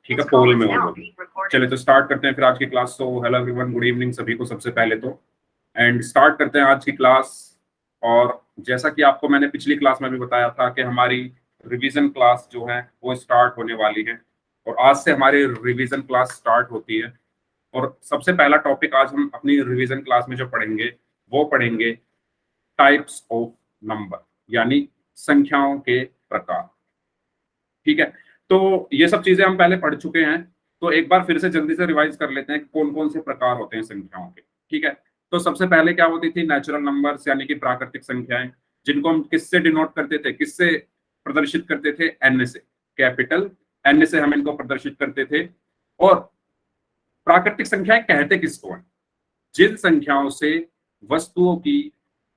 ठीक है, पोल में होगा। चलिए तो स्टार्ट करते हैं फिर आज की क्लास। तो हेलो एवरीवन, गुड इवनिंग सभी को सबसे पहले तो, एंड स्टार्ट करते हैं आज की क्लास। और जैसा कि आपको मैंने पिछली क्लास में भी बताया था कि हमारी रिवीजन क्लास जो है वो स्टार्ट होने वाली है, और आज से हमारी रिवीजन क्लास स्टार्ट होती है। और सबसे पहला टॉपिक आज हम अपनी रिवीजन क्लास में जो पढ़ेंगे वो पढ़ेंगे टाइप्स ऑफ नंबर, यानी संख्याओं के प्रकार। ठीक है, तो ये सब चीजें हम पहले पढ़ चुके हैं, तो एक बार फिर से जल्दी से रिवाइज कर लेते हैं कि कौन कौन से प्रकार होते हैं संख्याओं के। ठीक है, तो सबसे पहले क्या होती थी, नेचुरल नंबर्स यानी कि प्राकृतिक संख्याएं, जिनको हम किससे डिनोट करते थे, किससे प्रदर्शित करते थे, एन से, कैपिटल एन से हम इनको प्रदर्शित करते थे। और प्राकृतिक संख्याएं कहते किसको हैं, जिन संख्याओं से वस्तुओं की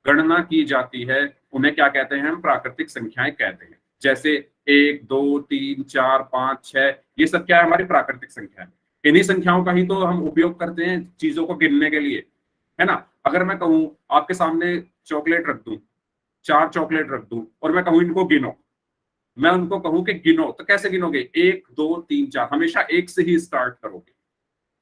गणना की जाती है उन्हें क्या कहते हैं, हम प्राकृतिक संख्याएं कहते हैं। जैसे 1, 2, 3, 4, 5, 6, ये सब क्या है, हमारी प्राकृतिक संख्या है। इन्हीं संख्याओं का ही तो हम उपयोग करते हैं चीजों को गिनने के लिए, है ना। अगर मैं कहूं आपके सामने चॉकलेट रख दूं, 4 चॉकलेट रख दूं, और मैं कहूं इनको गिनो, मैं उनको कहूं कि गिनो, तो कैसे गिनोगे, 1, 2, 3, 4, हमेशा 1 से ही स्टार्ट करोगे।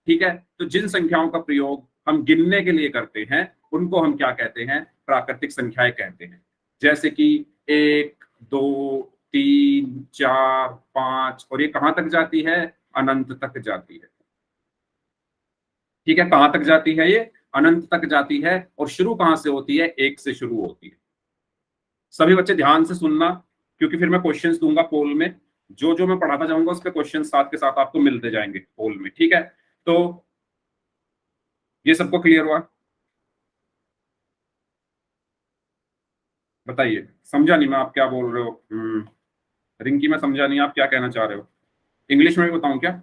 ठीक है, तो जिन संख्याओं का प्रयोग हम गिनने के लिए करते हैं उनको हम क्या कहते हैं, प्राकृतिक संख्याएं कहते हैं। जैसे कि 1, 2, 3, 4, 5, और ये कहां तक जाती है, अनंत तक जाती है। ठीक है, कहां तक जाती है, ये अनंत तक जाती है। और शुरू कहां से होती है, 1 से शुरू होती है। सभी बच्चे ध्यान से सुनना, क्योंकि फिर मैं क्वेश्चंस दूंगा पोल में, जो जो मैं पढ़ाता जाऊंगा उस पर क्वेश्चन साथ के साथ आपको मिलते जाएंगे पोल में। ठीक है, तो ये सबको क्लियर हुआ, बताइए। समझा नहीं मैं आप क्या बोल रहे हो, रिंकी मैं समझा नहीं आप क्या कहना चाह रहे हो। इंग्लिश में भी बताऊं क्या,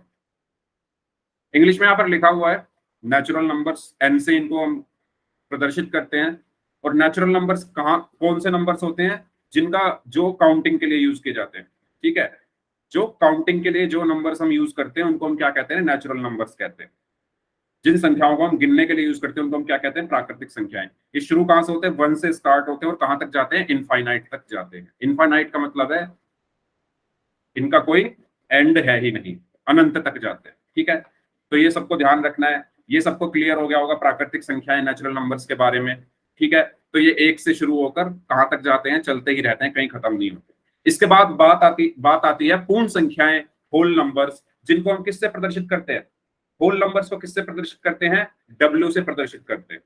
इंग्लिश में यहाँ पर लिखा हुआ है नेचुरल नंबर्स, एन से इनको हम प्रदर्शित करते हैं। और नेचुरल नंबर्स कहाँ, कौन से नंबर्स होते हैं, जिनका जो काउंटिंग के लिए यूज किए जाते हैं। ठीक है, जो काउंटिंग के लिए जो नंबर्स हम यूज करते हैं उनको हम क्या कहते हैं, नेचुरल नंबर्स कहते हैं। जिन संख्याओं को हम गिनने के लिए यूज करते हैं उनको हम क्या कहते हैं, प्राकृतिक संख्याएं। ये शुरू कहां से होते हैं, 1 से स्टार्ट होते हैं और कहां तक जाते हैं, इनफाइनाइट तक जाते हैं। इनफाइनाइट का मतलब है इनका कोई एंड है ही नहीं, अनंत तक जाते हैं। ठीक है, तो ये सबको ध्यान रखना है। ये सबको क्लियर हो गया होगा प्राकृतिक संख्याएं, नेचुरल नंबर्स के बारे में। ठीक है, तो ये 1 से शुरू होकर कहां तक जाते हैं, चलते ही रहते हैं, कहीं खत्म नहीं होते। इसके बाद बात आती है पूर्ण संख्याएं, होल नंबर्स, जिनको हम किससे प्रदर्शित करते हैं, होल नंबर्स को किससे प्रदर्शित करते हैं, डब्ल्यू से प्रदर्शित करते हैं।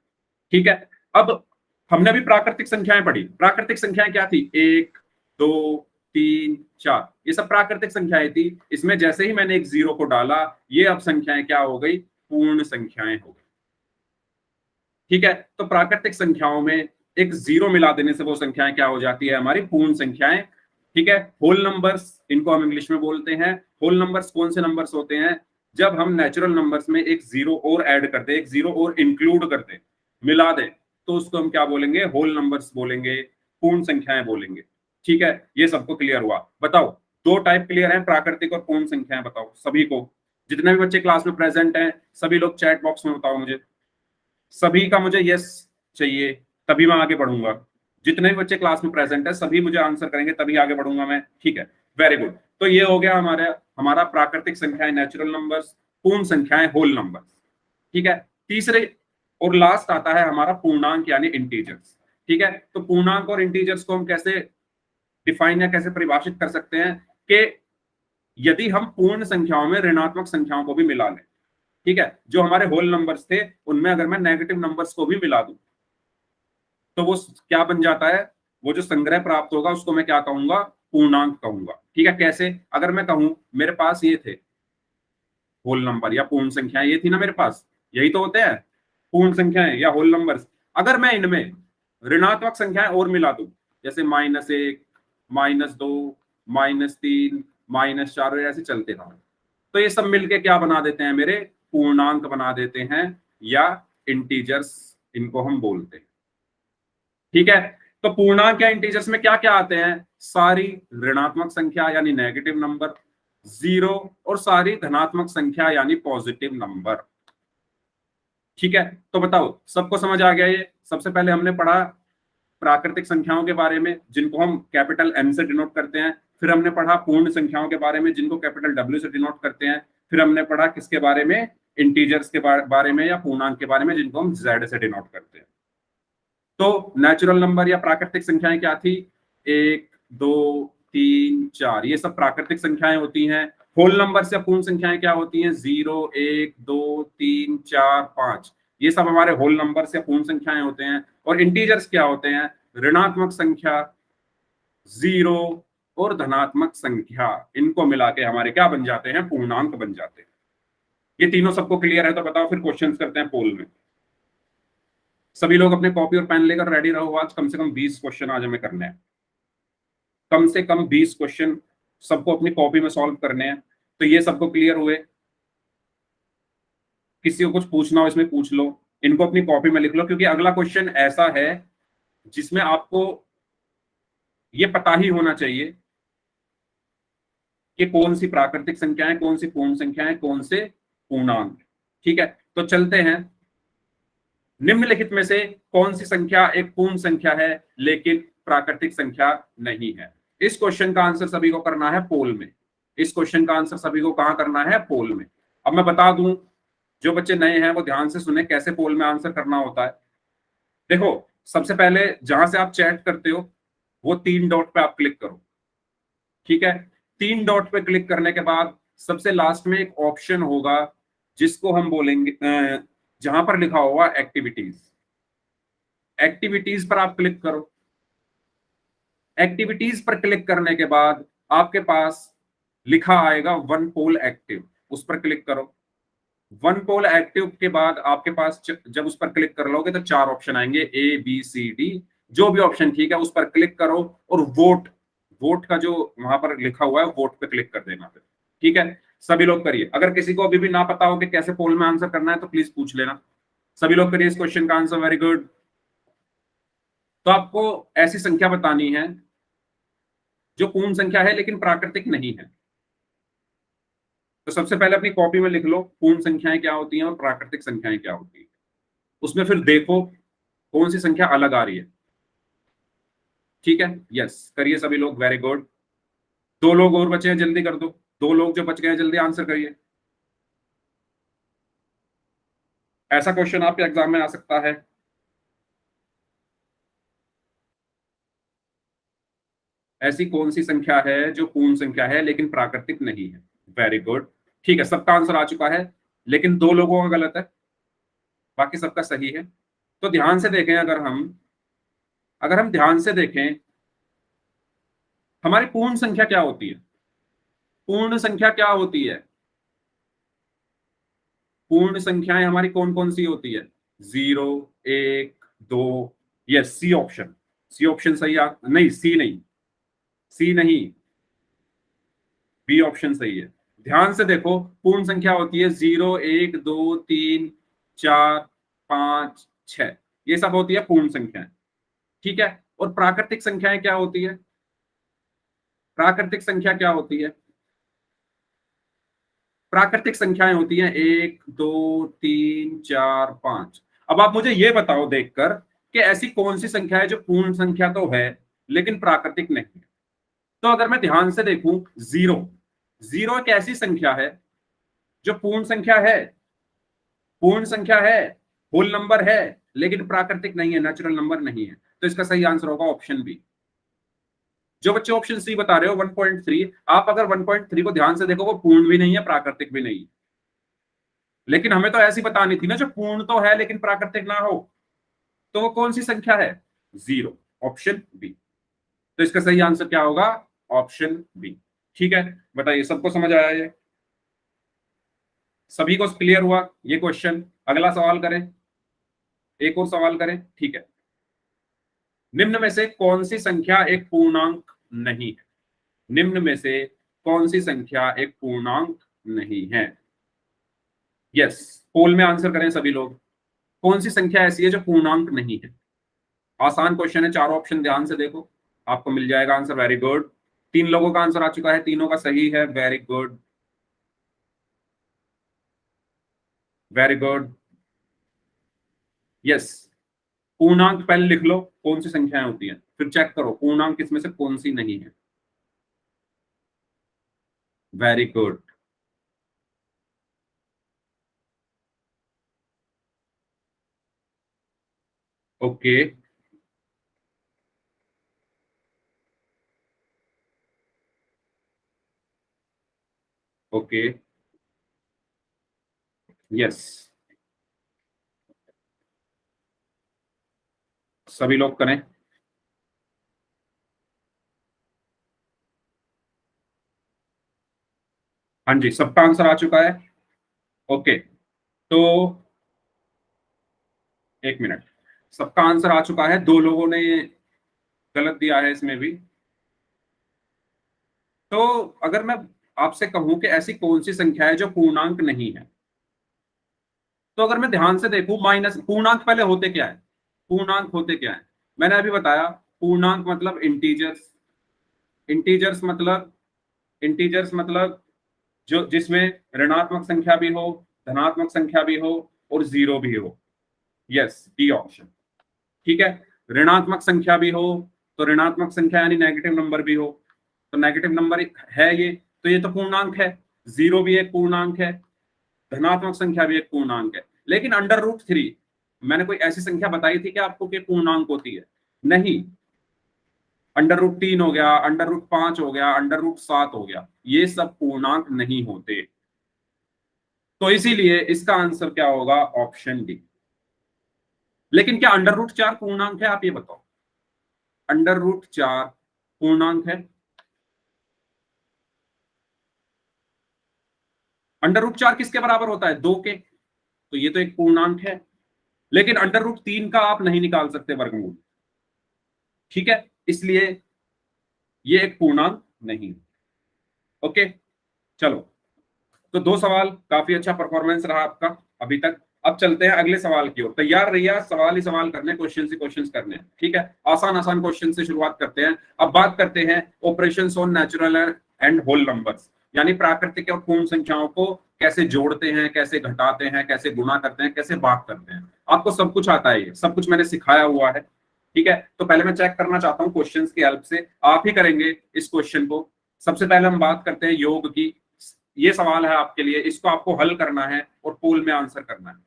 ठीक है, अब हमने भी प्राकृतिक संख्याएं पढ़ी। प्राकृतिक संख्याएं क्या थी, 1, 2, 3, 4, ये सब प्राकृतिक संख्याएं थी। इसमें जैसे ही मैंने एक 0 को डाला, ये अब संख्याएं क्या हो गई, पूर्ण संख्याएं हो गई। ठीक है, तो प्राकृतिक संख्याओं में एक 0 मिला देने से वो संख्याएं क्या हो जाती है, हमारी पूर्ण संख्याएं। ठीक है, होल नंबर्स इनको हम इंग्लिश में बोलते हैं। होल नंबर्स कौन से नंबर्स होते हैं, जब हम नेचुरल नंबर्स में एक 0 और ऐड कर दे, एक 0 और इंक्लूड कर दे, मिला दे, तो उसको हम क्या बोलेंगे, होल नंबर्स बोलेंगे, पूर्ण संख्याएं बोलेंगे। ठीक है, ये सबको क्लियर हुआ। बताओ, 2 टाइप क्लियर हैं, प्राकृतिक और पूर्ण संख्याएं। बताओ सभी को, जितने भी बच्चे क्लास में प्रेजेंट हैं सभी लोग चैट बॉक्स में बताओ मुझे, सभी का मुझे यस चाहिए, तभी मैं आगे बढ़ूंगा। जितने भी बच्चे क्लास में प्रेजेंट है सभी मुझे आंसर करेंगे, तभी आगे बढ़ूंगा मैं। ठीक है, वेरी गुड। तो ये हो गया हमारा प्राकृतिक संख्याएं, नेचुरल नंबर्स, पूर्ण संख्याएं, होल नंबर्स। ठीक है, तीसरे और लास्ट आता है हमारा पूर्णांक यानी इंटीजर्स। ठीक है, तो पूर्णांक और इंटीजर्स को हम कैसे डिफाइन या कैसे परिभाषित कर सकते हैं, कि यदि हम पूर्ण संख्याओं में ऋणात्मक संख्याओं को भी मिला लें, ठीक है, जो हमारे होल नंबर्स थे उनमें अगर मैं नेगेटिव नंबर्स को भी मिला दूं, तो वो क्या बन जाता है, वो जो संग्रह प्राप्त होगा उसको मैं क्या कहूंगा, पूर्णांक कहूंगा। ठीक है, कैसे, अगर मैं कहूं मेरे पास ये थे होल नंबर या पूर्ण संख्याएं, ये थी ना मेरे पास, यही तो होते हैं पूर्ण संख्याएं या होल नंबर्स। अगर मैं इनमें ऋणात्मक संख्याएं और मिला दूं, जैसे -1, -2, -3, -4, ऐसे चलते रहा, तो ये सब मिलके क्या बना देते हैं, मेरे पूर्णांक बना देते हैं, या इंटीजर्स इनको हम बोलते हैं। ठीक है, तो पूर्णांक या इंटीजर्स में क्या क्या आते हैं, सारी ऋणात्मक संख्या यानी नेगेटिव नंबर, 0, और सारी धनात्मक संख्या यानी पॉजिटिव नंबर। ठीक है, तो बताओ सबको समझ आ गया ये। सबसे पहले हमने पढ़ा प्राकृतिक संख्याओं के बारे में, जिनको हम कैपिटल एन से डिनोट करते हैं। फिर हमने पढ़ा पूर्ण संख्याओं के बारे में जिनको कैपिटल W से डिनोट करते हैं, फिर हमने पढ़ा किसके बारे में, इंटीजर्स के बारे में या पूर्णांक के बारे में जिनको हम Z से डिनोट करते हैं। तो नेचुरल नंबर या प्राकृतिक संख्याएं क्या थी, 1 2 3 4, ये सब प्राकृतिक संख्याएं होती हैं। होल नंबर से पूर्ण संख्याएं क्या होती हैं, 0 1 2 3 4 5, ये सब हमारे होल नंबर से पूर्ण संख्याएं होते हैं। और इंटीजर्स क्या होते हैं, ऋणात्मक संख्या, 0 और धनात्मक संख्या, इनको मिला के हमारे क्या बन जाते हैं, पूर्णांक बन जाते हैं। ये तीनों सबको क्लियर है तो बताओ, फिर क्वेश्चंस करते हैं पोल में। सभी लोग अपने कॉपी और पेन लेकर रेडी रहो, आज कम से कम 20 क्वेश्चन आज हमें करने हैं, कम से कम 20 क्वेश्चन सबको अपनी कॉपी में सॉल्व करने हैं। तो ये सबको क्लियर हुए, किसी को कुछ पूछना हो इसमें पूछ लो, इनको अपनी कॉपी में लिख लो, क्योंकि अगला क्वेश्चन ऐसा है जिसमें आपको ये पता ही होना चाहिए कि कौन सी प्राकृतिक संख्याएं, कौन सी पूर्ण संख्याएं, कौन से पूर्णांक। ठीक है, तो चलते हैं। निम्नलिखित में से कौन सी संख्या एक पूर्ण संख्या है लेकिन प्राकृतिक संख्या नहीं है। इस क्वेश्चन का आंसर सभी को करना है पोल में। इस क्वेश्चन का आंसर सभी को कहां करना है, पोल में। अब मैं बता दूं, जो बच्चे नए हैं वो ध्यान से सुने कैसे पोल में आंसर करना होता है। देखो, सबसे पहले जहां से आप चैट करते हो वो 3 डॉट पे आप क्लिक करो। ठीक है, 3 डॉट पे क्लिक करने के बाद सबसे लास्ट में एक ऑप्शन होगा जिसको हम बोलेंगे, जहां पर लिखा होगा एक्टिविटीज। एक्टिविटीज पर आप क्लिक करो। एक्टिविटीज पर क्लिक करने के बाद आपके पास लिखा आएगा वन पोल एक्टिव, उस पर क्लिक करो। वन पोल एक्टिव के बाद आपके पास जब उस पर क्लिक कर लोगे तो 4 ऑप्शन आएंगे, ABCD, जो भी ऑप्शन ठीक है उस पर क्लिक करो और वोट, वोट का जो वहां पर लिखा हुआ है वोट पे क्लिक कर देना फिर। ठीक है, सभी लोग करिए। अगर किसी को अभी भी ना पता हो कि कैसे पोल में आंसर करना है तो प्लीज पूछ लेना। सभी लोग करिए इस क्वेश्चन का आंसर। Very good. तो आपको ऐसी संख्या बतानी है जो पूर्ण संख्या है लेकिन प्राकृतिक नहीं है। तो सबसे पहले अपनी कॉपी में लिख लो पूर्ण संख्याएं क्या होती हैं और प्राकृतिक संख्याएं क्या होती हैं। उसमें फिर देखो कौन सी संख्या अलग आ रही है। ठीक है, यस करिए सभी लोग। Very good. 2 लोग और बचे हैं, जल्दी कर दो। 2 लोग जो बच गए हैं जल्दी आंसर करिए। ऐसा क्वेश्चन आपके एग्जाम में आ सकता है। ऐसी कौन सी संख्या है जो पूर्ण संख्या है लेकिन प्राकृतिक नहीं है। Very good. ठीक है, सबका आंसर आ चुका है, लेकिन 2 लोगों का गलत है, बाकी सबका सही है। तो ध्यान से देखें, अगर हम ध्यान से देखें, हमारी पूर्ण संख्या क्या होती है। पूर्ण संख्या क्या होती है, पूर्ण संख्याएं हमारी कौन कौन सी होती है, 0 1 2। Yes, C option. C option सही नहीं, सी नहीं, सी नहीं, बी ऑप्शन सही है। ध्यान से देखो, पूर्ण संख्या होती है 0 1 2 3 4 5 6, ये सब होती है पूर्ण संख्याएं। ठीक है, और प्राकृतिक संख्याएं क्या होती है, प्राकृतिक संख्या क्या होती है, प्राकृतिक संख्याएं होती हैं 1 2 3 4 5। अब आप मुझे ये बताओ देखकर कि ऐसी कौन सी संख्या है जो पूर्ण संख्या तो है लेकिन प्राकृतिक नहीं है। तो अगर मैं ध्यान से देखूं, 0, 0 एक ऐसी संख्या है जो पूर्ण संख्या है, पूर्ण संख्या है, होल नंबर है, लेकिन प्राकृतिक नहीं है, नेचुरल नंबर नहीं है। तो इसका सही आंसर होगा ऑप्शन बी। जो बच्चे ऑप्शन सी बता रहे हो 1.3, आप अगर 1.3 को ध्यान से देखो वो पूर्ण भी नहीं है प्राकृतिक भी नहीं है, लेकिन हमें तो ऐसी बतानी थी ना जो पूर्ण तो है लेकिन प्राकृतिक ना हो। तो वो कौन सी संख्या है, 0, ऑप्शन बी। तो इसका सही आंसर क्या होगा, ऑप्शन बी। ठीक है, बताइए सबको समझ आया ये, सभी को क्लियर हुआ ये क्वेश्चन। अगला सवाल करें, एक और सवाल करें। ठीक है, निम्न में से कौन सी संख्या एक पूर्णांक नहीं है, निम्न में से कौन सी संख्या एक पूर्णांक नहीं है। यस, पोल में आंसर करें सभी लोग, कौन सी संख्या ऐसी है जो पूर्णांक नहीं है। आसान क्वेश्चन है, 4 ऑप्शन ध्यान से देखो, आपको मिल जाएगा आंसर। Very good. 3 लोगों का आंसर आ चुका है, तीनों का सही है। Very good, very good. Yes, पूर्णांक पहले लिख लो कौन सी संख्याएं होती हैं, फिर चेक करो पूर्णांक इसमें से कौन सी नहीं है। Very good. Okay. Okay. Yes, सभी लोग करें। हाँ जी, सबका आंसर आ चुका है। ओके, तो एक मिनट, सबका आंसर आ चुका है, दो लोगों ने गलत दिया है इसमें भी। तो अगर मैं आपसे कहूं कि ऐसी कौन सी संख्या है जो पूर्णांक नहीं है, तो अगर मैं ध्यान से देखूं, माइनस पूर्णांक पहले होते क्या है, पूर्णांक होते क्या है, मैंने अभी बताया। पूर्णांक मतलब इंटीजर्स। इंटीजर्स मतलब इंटीजर्स मतलब जो जिसमें ऋणात्मक संख्या भी हो, धनात्मक संख्या भी हो और जीरो भी हो। Yes, D option. ठीक है, ऋणात्मक संख्या भी हो तो ऋणात्मक संख्या यानी नेगेटिव नंबर भी हो, तो नेगेटिव नंबर है ये, तो ये तो पूर्णांक है। जीरो भी एक पूर्णांक है, धनात्मक संख्या भी एक पूर्णांक है। लेकिन अंडर रूट 3, मैंने कोई ऐसी संख्या बताई थी कि आपको कि पूर्णांक होती है? नहीं। अंडर रूट 3 हो गया, अंडर रूट 5 हो गया, अंडर रूट 7 हो गया, ये सब पूर्णांक नहीं होते। तो इसीलिए इसका आंसर क्या होगा? Option D. लेकिन क्या अंडर रूट 4 पूर्णांक है? आप ये बताओ, अंडर रूट 4 पूर्णांक है? अंडर रूट 4 किसके बराबर होता है? 2 के, तो ये तो एक पूर्णांक है। लेकिन अंडर रूट 3 का आप नहीं निकाल सकते वर्गमूल। ठीक है, इसलिए ये एक पूर्णांक नहीं। ओके, चलो। तो दो सवाल, काफी अच्छा परफॉर्मेंस रहा आपका अभी तक। अब चलते हैं अगले सवाल की ओर। तैयार रहिए, सवाल ही सवाल करने, क्वेश्चन ही क्वेश्चन करने हैं। ठीक है, आसान आसान क्वेश्चन से शुरुआत करते हैं। अब बात करते हैं operations on natural and whole numbers, यानी प्राकृतिक और पूर्ण संख्याओं को कैसे जोड़ते हैं, कैसे घटाते हैं, कैसे गुणा करते हैं, कैसे भाग करते हैं। आपको सब कुछ आता है, ये सब कुछ मैंने सिखाया हुआ है। ठीक है, तो पहले मैं चेक करना चाहता हूँ क्वेश्चंस की हेल्प से, आप ही करेंगे इस क्वेश्चन को। सबसे पहले हम बात करते हैं योग की। ये सवाल है आपके लिए, इसको आपको हल करना है और पोल में आंसर करना है।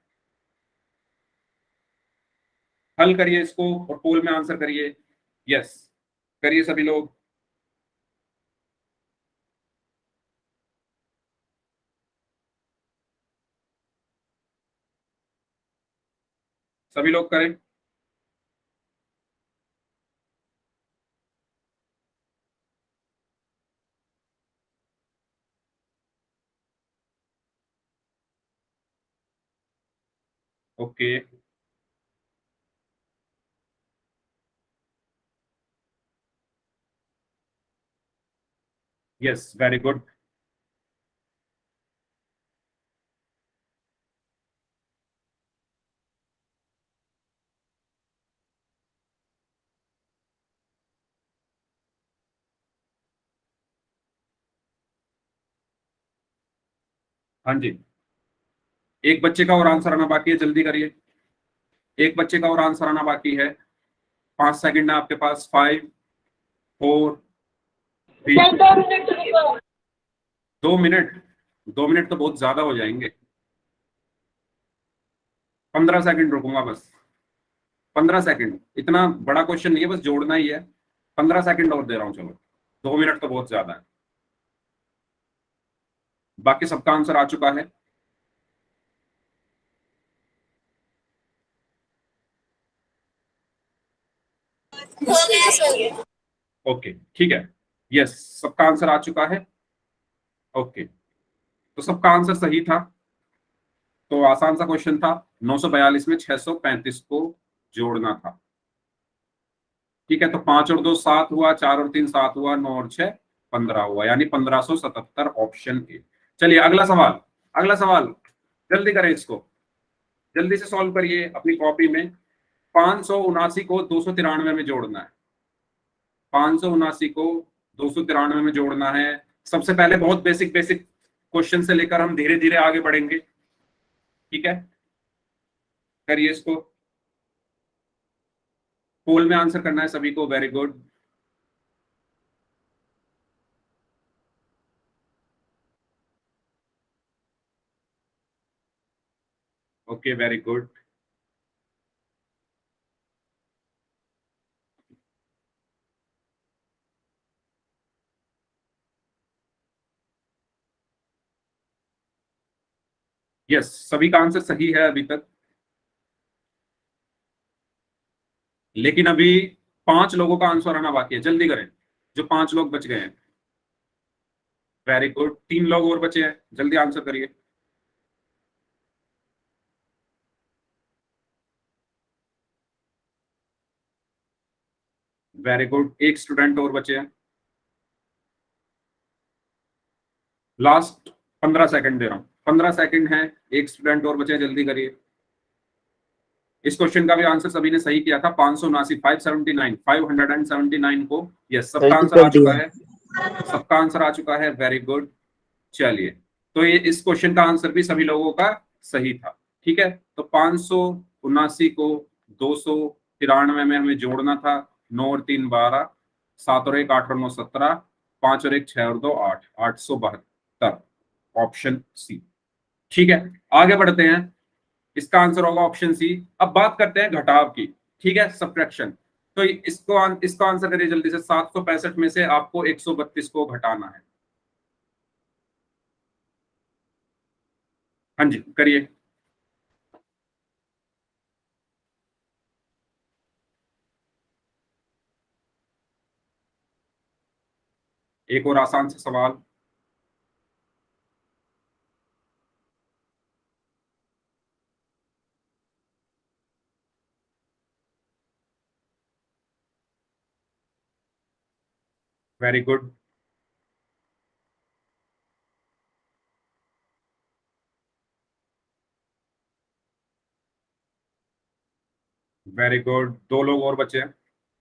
हल करिए इसको और पोल में आंसर करिए। यस, करिए सभी लोग। सभी लोग करें। ओके। Yes, very good. हाँ जी, एक बच्चे का और आंसर आना बाकी है, जल्दी करिए। एक बच्चे का और आंसर आना बाकी है। 5 सेकंड है आपके पास। 5, 4, 3। 2 मिनट? 2 मिनट तो बहुत ज्यादा हो जाएंगे। 15 सेकंड रुकूंगा बस। 15 सेकंड, इतना बड़ा क्वेश्चन नहीं है, बस जोड़ना ही है। 15 सेकंड और दे रहा हूँ, चलो। 2 मिनट तो बहुत ज्यादा है। बाकी सबका आंसर आ चुका है। ओके, ठीक है। यस, सबका आंसर आ चुका है। ओके, तो सबका आंसर सही था। तो आसान सा क्वेश्चन था। 942 में 635 को जोड़ना था। ठीक है, तो 5 और 2 7 हुआ, 4 और 3 7 हुआ, 9 और 6 15 हुआ, यानी 1577, ऑप्शन ए। चलिए अगला सवाल। अगला सवाल, जल्दी करें इसको, जल्दी से सॉल्व करिए अपनी कॉपी में। 579 को 293 में जोड़ना है। 579 को 293 में जोड़ना है। सबसे पहले बहुत बेसिक बेसिक क्वेश्चन से लेकर हम धीरे धीरे आगे बढ़ेंगे। ठीक है, करिए इसको। पोल में आंसर करना है सभी को। Very good. Okay, very good. Yes, सभी का आंसर सही है अभी तक, लेकिन अभी 5 लोगों का आंसर आना बाकी है, जल्दी करें, जो 5 लोग बच गए हैं। वेरी गुड, 3 लोग और बचे हैं, जल्दी आंसर करिए। वेरी गुड, एक स्टूडेंट और बचे हैं। लास्ट 15 सेकंड दे रहा हूं, 15 सेकंड है, एक स्टूडेंट और बचे हैं, जल्दी करिए। इस क्वेश्चन का भी आंसर सभी ने सही किया था, 579, 579, 579 को। यस, सबका सही आंसर कर आ चुका दिया। है, सबका आंसर आ चुका है, वेरी गुड। चलिए, तो ये इस क्वेश्चन का आंसर भी सभी लोगों का सही था। ठीक है, तो 579 को 293 में हमें जोड़ना था। 9 और 3 12, 7 और 1 8 और 9 17, 5 और 1 6 और 2 8, 872, ऑप्शन सी। ठीक है, आगे बढ़ते हैं, इसका आंसर होगा ऑप्शन सी। अब बात करते हैं घटाव की। ठीक है, सब्ट्रैक्शन। तो इसको आंसर करिए जल्दी से। 765 में से आपको 132 को घटाना है। हाँ जी, करिए। एक और आसान सा सवाल। वेरी गुड, वेरी गुड, 2 लोग और बचे हैं।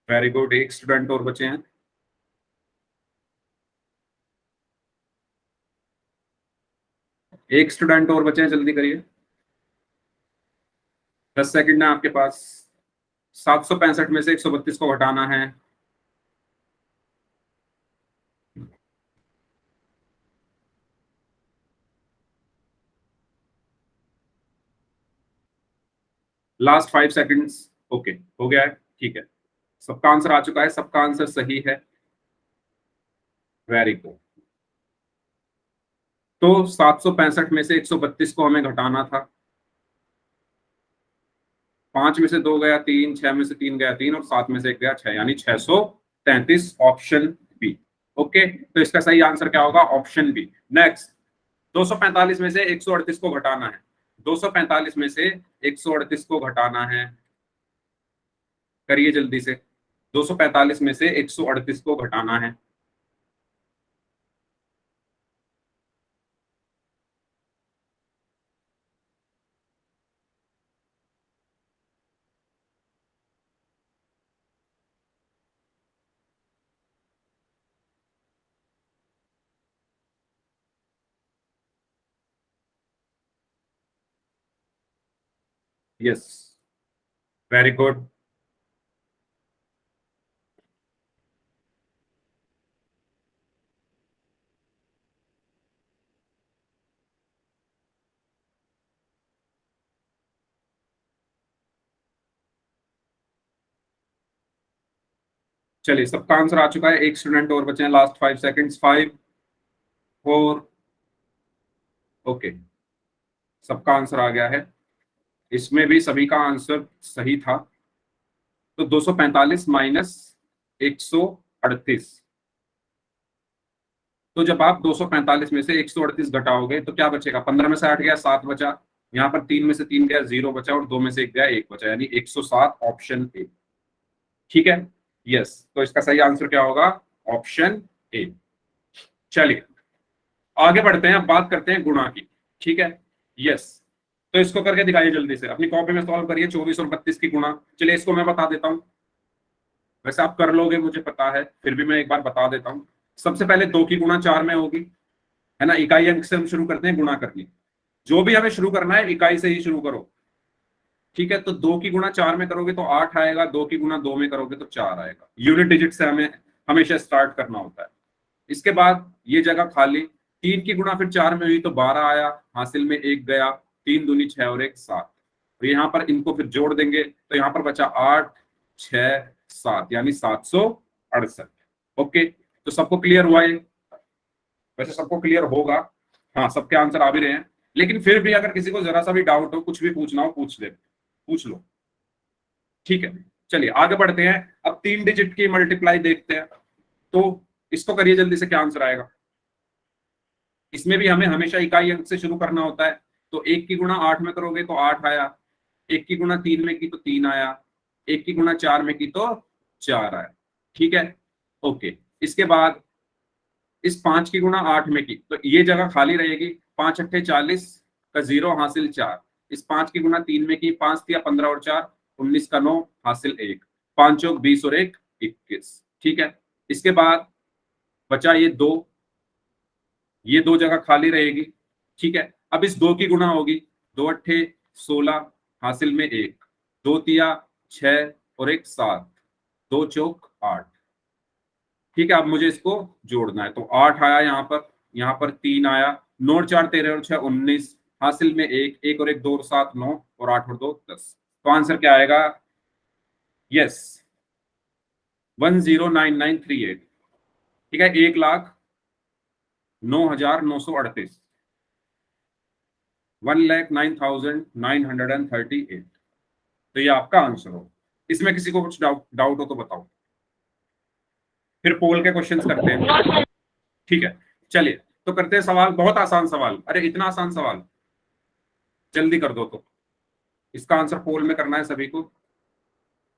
वेरी गुड, एक स्टूडेंट और बचे हैं। एक स्टूडेंट और बचे हैं, जल्दी करिए, 10 सेकंड है आपके पास। 765 में से 132 को घटाना है। Last 5 seconds. ओके, हो गया है, ठीक है, सबका आंसर आ चुका है, सबका आंसर सही है, वेरी गुड। तो 765 में से 132 को हमें घटाना था। 5 में से 2 गया 3, 6 में से 3 गया 3, और 7 में से 1 गया 6, यानी 633, ऑप्शन बी। ओके, तो इसका सही आंसर क्या होगा? Option B. नेक्स्ट, 245 में से 138 को घटाना है। 245 में से 138 को घटाना है, करिए जल्दी से। 245 में से 138 को घटाना है। Yes, very good. चलिए, सबका आंसर आ चुका है, एक स्टूडेंट और बचे हैं, लास्ट 5 सेकंड्स, 5 4। ओके, सबका आंसर आ गया है, इसमें भी सभी का आंसर सही था। तो 245 माइनस 138, तो जब आप 245 में से 138 घटाओगे तो क्या बचेगा? 15 में से 8 गया, 7 बचा। यहाँ पर 3 में से 3 गया, 0 बचा, और 2 में से 1 गया, 1 बचा, यानी 107, ऑप्शन ए। ठीक है, यस, तो इसका सही आंसर क्या होगा? Option A. चलिए, आगे बढ़ते हैं, अब बात करते हैं गुणा की। ठीक है, यस, तो इसको करके दिखाइए जल्दी से, अपनी कॉपी में सॉल्व करिए, 24 और 32 की गुणा। चलिए, इसको मैं बता देता हूँ, वैसे आप कर लोगे मुझे पता है, फिर भी मैं एक बार बता देता हूँ। सबसे पहले 2 की गुणा 4 में होगी, है ना। इकाई अंक से हम शुरू करते हैं गुणा करनी, जो भी हमें शुरू करना है इकाई से ही शुरू करो। ठीक है, तो 2 की गुणा 4 में करोगे तो 8 आएगा, 2 की गुणा 2 में करोगे तो 4 आएगा। यूनिट डिजिट से हमें हमेशा स्टार्ट करना होता है। इसके बाद ये जगह खाली, 3 की गुणा फिर 4 में हुई तो 12 आया, हासिल में 1 गया, 3 दूनी 6 और 1 7। तो यहाँ पर इनको फिर जोड़ देंगे तो यहाँ पर बचा 8 6 7 यानी 768। ओके, तो सबको क्लियर हुआ ये? वैसे सबको क्लियर होगा, हाँ सबके आंसर आ भी रहे हैं, लेकिन फिर भी अगर किसी को जरा सा भी डाउट हो, कुछ भी पूछना हो, पूछ लो। ठीक है, चलिए आगे बढ़ते हैं। अब 3 डिजिट की मल्टीप्लाई देखते हैं, तो इसको करिए जल्दी से, क्या आंसर आएगा? इसमें भी हमें हमेशा इकाई अंक से शुरू करना होता है। तो 1 की गुणा 8 में करोगे तो 8 आया, 1 की गुणा 3 में की तो 3 आया, 1 की गुणा 4 में की तो 4 आया। ठीक है, ओके। इसके बाद इस 5 की गुणा 8 में की तो ये जगह खाली रहेगी, 5 अट्ठे 40 का 0 हासिल 4। इस 5 की गुणा 3 में की, 5 दिया 15 और 4 19 का 9 हासिल 1, 5 चौक 20 और 1 21। ठीक है, इसके बाद बचा ये 2, ये 2 जगह खाली रहेगी। ठीक है, अब इस 2 की गुणा होगी, 2 अट्ठे 16 हासिल में 1, 2 तिया 6 और 1 7, 2 चौक 8। ठीक है, अब मुझे इसको जोड़ना है, तो 8 आया यहाँ पर 3 आया, 9 और 4 13 और 6 19 हासिल में 1, 1 और 1 2 और 7 9 और 8 और 2 10। तो आंसर क्या आएगा? यस, 109938। ठीक है, 1,09,938, 1,09,938। तो ये आपका आंसर हो। इसमें किसी को कुछ डाउट हो तो बताओ, फिर पोल के क्वेश्चंस करते हैं। ठीक है, चलिए तो करते हैं सवाल, बहुत आसान सवाल। अरे इतना आसान सवाल, जल्दी कर दो। तो इसका आंसर पोल में करना है सभी को।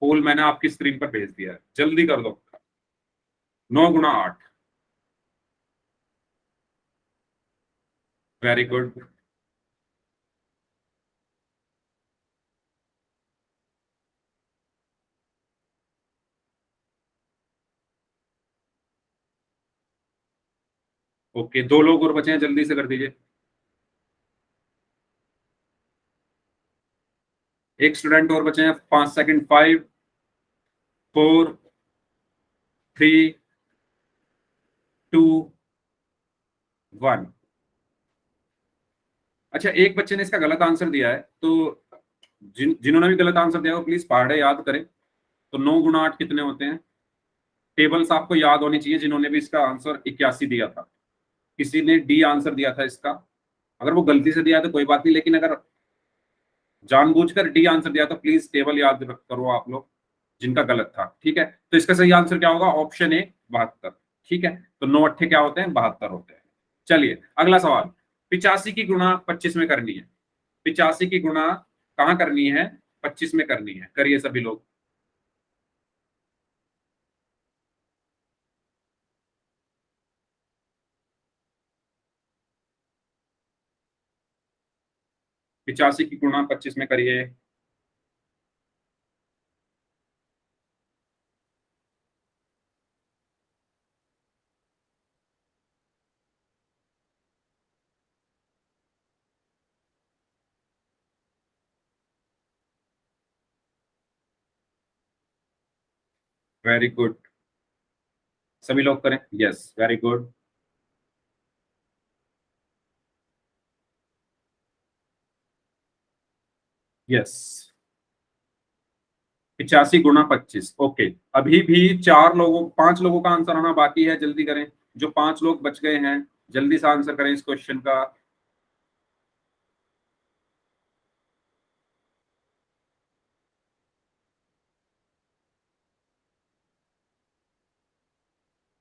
पोल मैंने आपकी स्क्रीन पर भेज दिया है, जल्दी कर दो। 9 गुणा 8, वेरी गुड। ओके, 2 लोग और बचे हैं, जल्दी से कर दीजिए। एक स्टूडेंट और बचे हैं, 5 सेकंड। 5 4 3 2 1। अच्छा, एक बच्चे ने इसका गलत आंसर दिया है, तो जिन्होंने भी गलत आंसर दिया वो प्लीज पहाड़े याद करें। तो 9 गुणा 8 कितने होते हैं? टेबल्स आपको याद होनी चाहिए। जिन्होंने भी इसका आंसर 81 दिया था, किसी ने डी आंसर दिया था इसका, अगर वो गलती से दिया तो कोई बात नहीं, लेकिन अगर जानबूझकर डी आंसर दिया तो प्लीज टेबल याद करो आप लोग जिनका गलत था। ठीक है, तो इसका सही आंसर क्या होगा? Option A, 72। ठीक है, तो 9 अट्ठे क्या होते हैं? 72 होते हैं। चलिए अगला सवाल, 85 की गुणा 25 में करनी है। 85 की गुणा कहाँ करनी है? 25 में करनी है। करिए सभी लोग। पिचासी की गुणा 25 में करिए। वेरी गुड, सभी लोग करें। Yes, very good. यस, 85 गुणा 25। ओके, अभी भी 5 लोगों का आंसर आना बाकी है, जल्दी करें। जो 5 लोग बच गए हैं, जल्दी से आंसर करें इस क्वेश्चन का।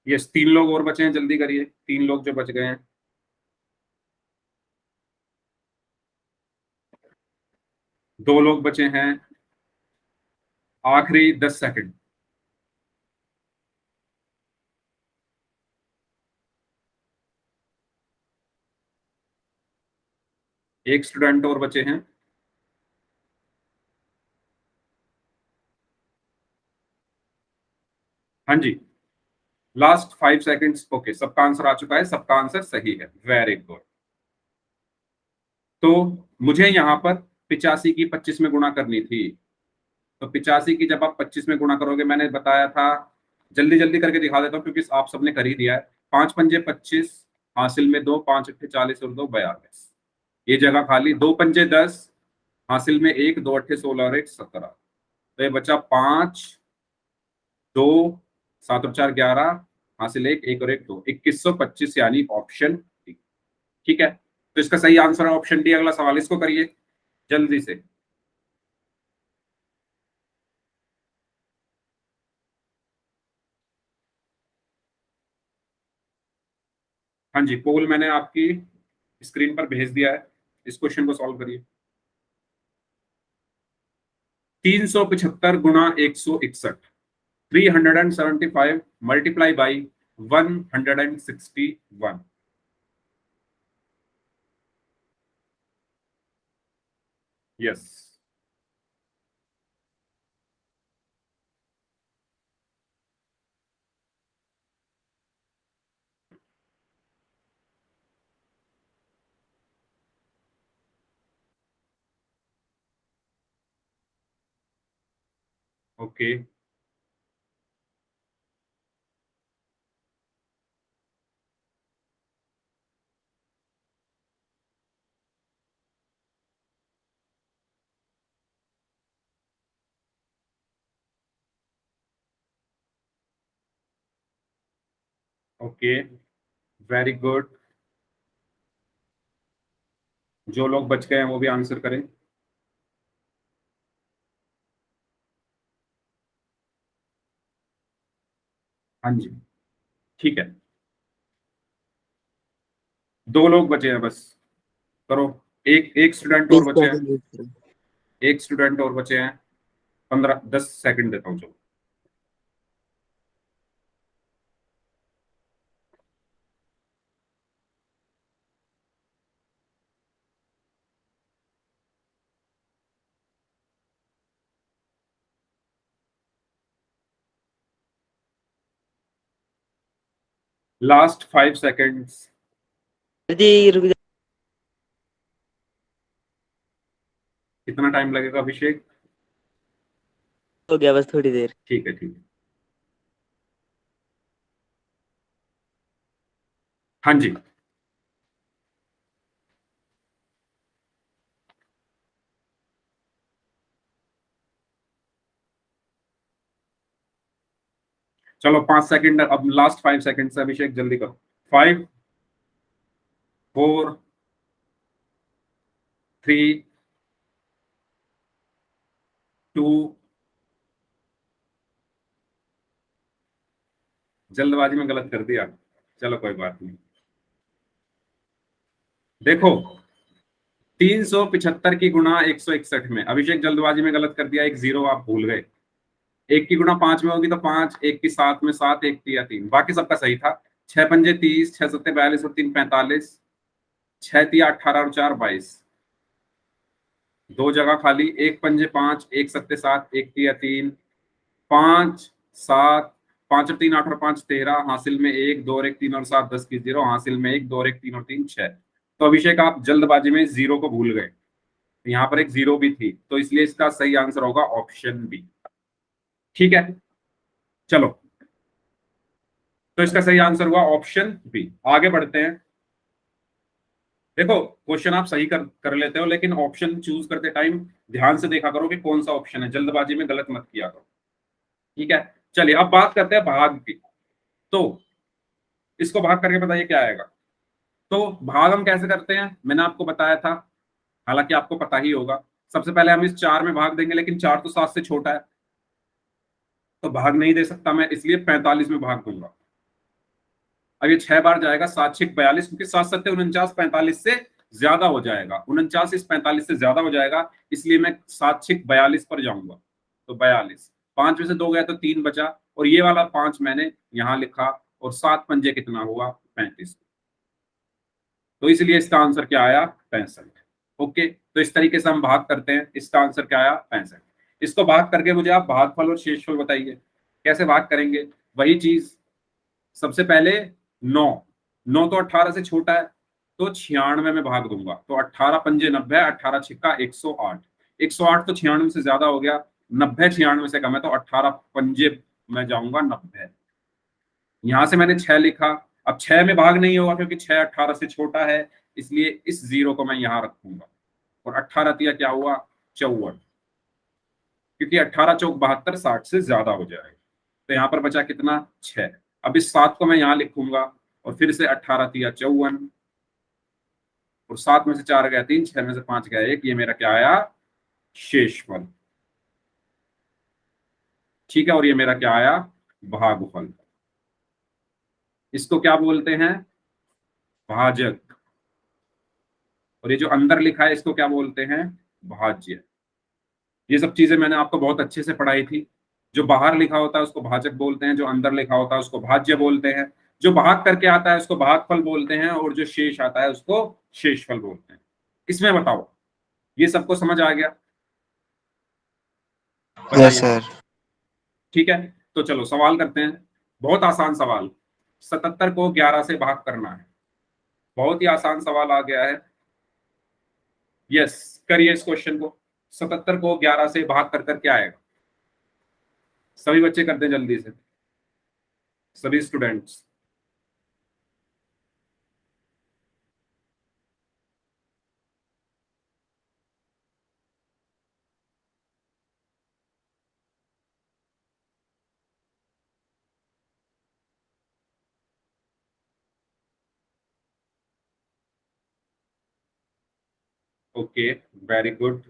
यस, 3 लोग और बचे हैं, जल्दी करिए। 3 लोग जो बच गए हैं, 2 लोग बचे हैं, आखिरी 10 सेकंड। एक स्टूडेंट और बचे हैं। हाँ जी, लास्ट 5 सेकंड्स। ओके, सबका आंसर आ चुका है, सबका आंसर सही है, वेरी गुड। तो मुझे यहाँ पर 85 की 25 में गुणा करनी थी। तो 85 की जब आप 25 में गुणा करोगे, मैंने बताया था, जल्दी जल्दी करके दिखा देता हूँ क्योंकि आप सबने कर ही दिया है। 5 पंजे 25 हासिल में 2, 5 अट्ठे 40 और 2 42। ये जगह खाली, 2 पंजे 10, हासिल में 1, 2 अट्ठे 16 और 1 17, तो ये बचा 5, 2, 7 और 4 11, हासिल 1, 1 और 1 2, 2125 यानी ऑप्शन डी। ठीक है, तो इसका सही आंसर है ऑप्शन डी। अगला सवाल इसको करिए जल्दी से। हाँ जी, पोल मैंने आपकी स्क्रीन पर भेज दिया है, इस क्वेश्चन को सॉल्व करिए। 375 गुणा 161, 375 multiply by 161। Yes, okay, okay, very good. जो लोग बच गए हैं वो भी आंसर करें। हाँ जी, ठीक है, 2 लोग बचे हैं बस, करो। एक एक स्टूडेंट और प्लीज बचे हैं, कंटिन्यू करो। एक स्टूडेंट और बचे हैं। 15-10 सेकंड देता हूँ, चलो। Last 5 seconds. जी रुक जा। कितना टाइम लगेगा अभिषेक? हो गया बस थोड़ी देर। ठीक है, ठीक है। हाँ जी, चलो 5 सेकंड, अब लास्ट 5 सेकंड से अभिषेक जल्दी करो। 5, 4, 3, 2, जल्दबाजी में गलत कर दिया, चलो कोई बात नहीं। देखो, 375 की गुणा 161 में अभिषेक जल्दबाजी में गलत कर दिया, एक जीरो आप भूल गए। एक की गुणा 5 में होगी तो 5, एक की 7 में 7, एक तिया 3, बाकी सबका सही था। 6 पंजे 30, 6 सत्ते 42 और 3 45, 6 तिया 18 और 4 22, दो जगह खाली। एक पंजे 5, एक सत्ते 7, एक तिया 3, 5 7, 5 और 3 8 और 5 13, हासिल में 1, 2 और 1 3 और 7 10 की जीरो, हासिल में 1, 2 और 1 3 और 3 6। तो अभिषेक आप जल्दबाजी में जीरो को भूल गए, यहाँ पर एक जीरो भी थी, तो इसलिए इसका सही आंसर होगा ऑप्शन बी। ठीक है, चलो, तो इसका सही आंसर हुआ ऑप्शन बी। आगे बढ़ते हैं। देखो, क्वेश्चन आप सही कर लेते हो, लेकिन ऑप्शन चूज करते टाइम ध्यान से देखा करो कि कौन सा ऑप्शन है, जल्दबाजी में गलत मत किया करो। ठीक है, चलिए अब बात करते हैं भाग की। तो इसको भाग करके बताइए क्या आएगा। तो भाग हम कैसे करते हैं मैंने आपको बताया था, हालांकि आपको पता ही होगा। सबसे पहले हम इस 4 में भाग देंगे, लेकिन 4 तो 7 से छोटा है, तो भाग नहीं दे सकता मैं, इसलिए 45 में भाग दूंगा। अब ये 6 बार जाएगा, 7 6 42, क्योंकि 7 7 49, 45 से ज्यादा हो जाएगा, 49 इस 45 से ज्यादा हो जाएगा, इसलिए मैं 7 6 42 पर जाऊंगा। तो 42, 5 में से 2 गया तो 3 बचा, और ये वाला 5 मैंने यहां लिखा, और 7 पंजे कितना हुआ? 35। तो इसलिए इसका आंसर क्या आया? 65। ओके, तो इस तरीके से हम भाग करते हैं, इसका आंसर क्या आया? 65। इसको भाग करके मुझे आप भागफल और शेषफल बताइए, कैसे भाग करेंगे? वही चीज, सबसे पहले 9, 9 तो 18 से छोटा है, तो 96 में भाग दूंगा, तो 18 पंजे 90, 18 छिक्का 108, 108 तो 96 से ज्यादा हो गया, 90 96 से कम है, तो 18 पंजे में जाऊंगा 90। यहां से मैंने 6 लिखा, अब 6 में भाग नहीं होगा क्योंकि 6 18 से छोटा है, इसलिए इस जीरो को मैं यहां रखूंगा, और 18 तिया क्या हुआ? 54, क्योंकि 18 चौक 72, 60 से ज्यादा हो जाएगा। तो यहाँ पर बचा कितना, 6। अब इस 7 को मैं यहाँ लिखूंगा और फिर से 18 तिया 54, और 7 में से 4 गया 3, 6 में से 5 गया 1, ये मेरा क्या आया, शेषफल। ठीक है, और ये मेरा क्या आया, भागफल। इसको क्या बोलते हैं, भाजक। और ये जो अंदर लिखा है इसको क्या बोलते हैं, भाज्य। ये सब चीजें मैंने आपको बहुत अच्छे से पढ़ाई थी। जो बाहर लिखा होता है उसको भाजक बोलते हैं, जो अंदर लिखा होता है उसको भाज्य बोलते हैं, जो भाग करके आता है उसको भागफल बोलते हैं, और जो शेष आता है उसको शेषफल बोलते हैं। इसमें बताओ, ये सबको समझ आ गया, यस बताइए। सर। ठीक है, तो चलो सवाल करते हैं। बहुत आसान सवाल, 77 को 11 से भाग करना है। बहुत ही आसान सवाल आ गया है। यस, करिए इस क्वेश्चन को। 77 को 11 से भाग कर कर क्या आएगा, सभी बच्चे करते हैं जल्दी से, सभी स्टूडेंट्स। Okay, very good.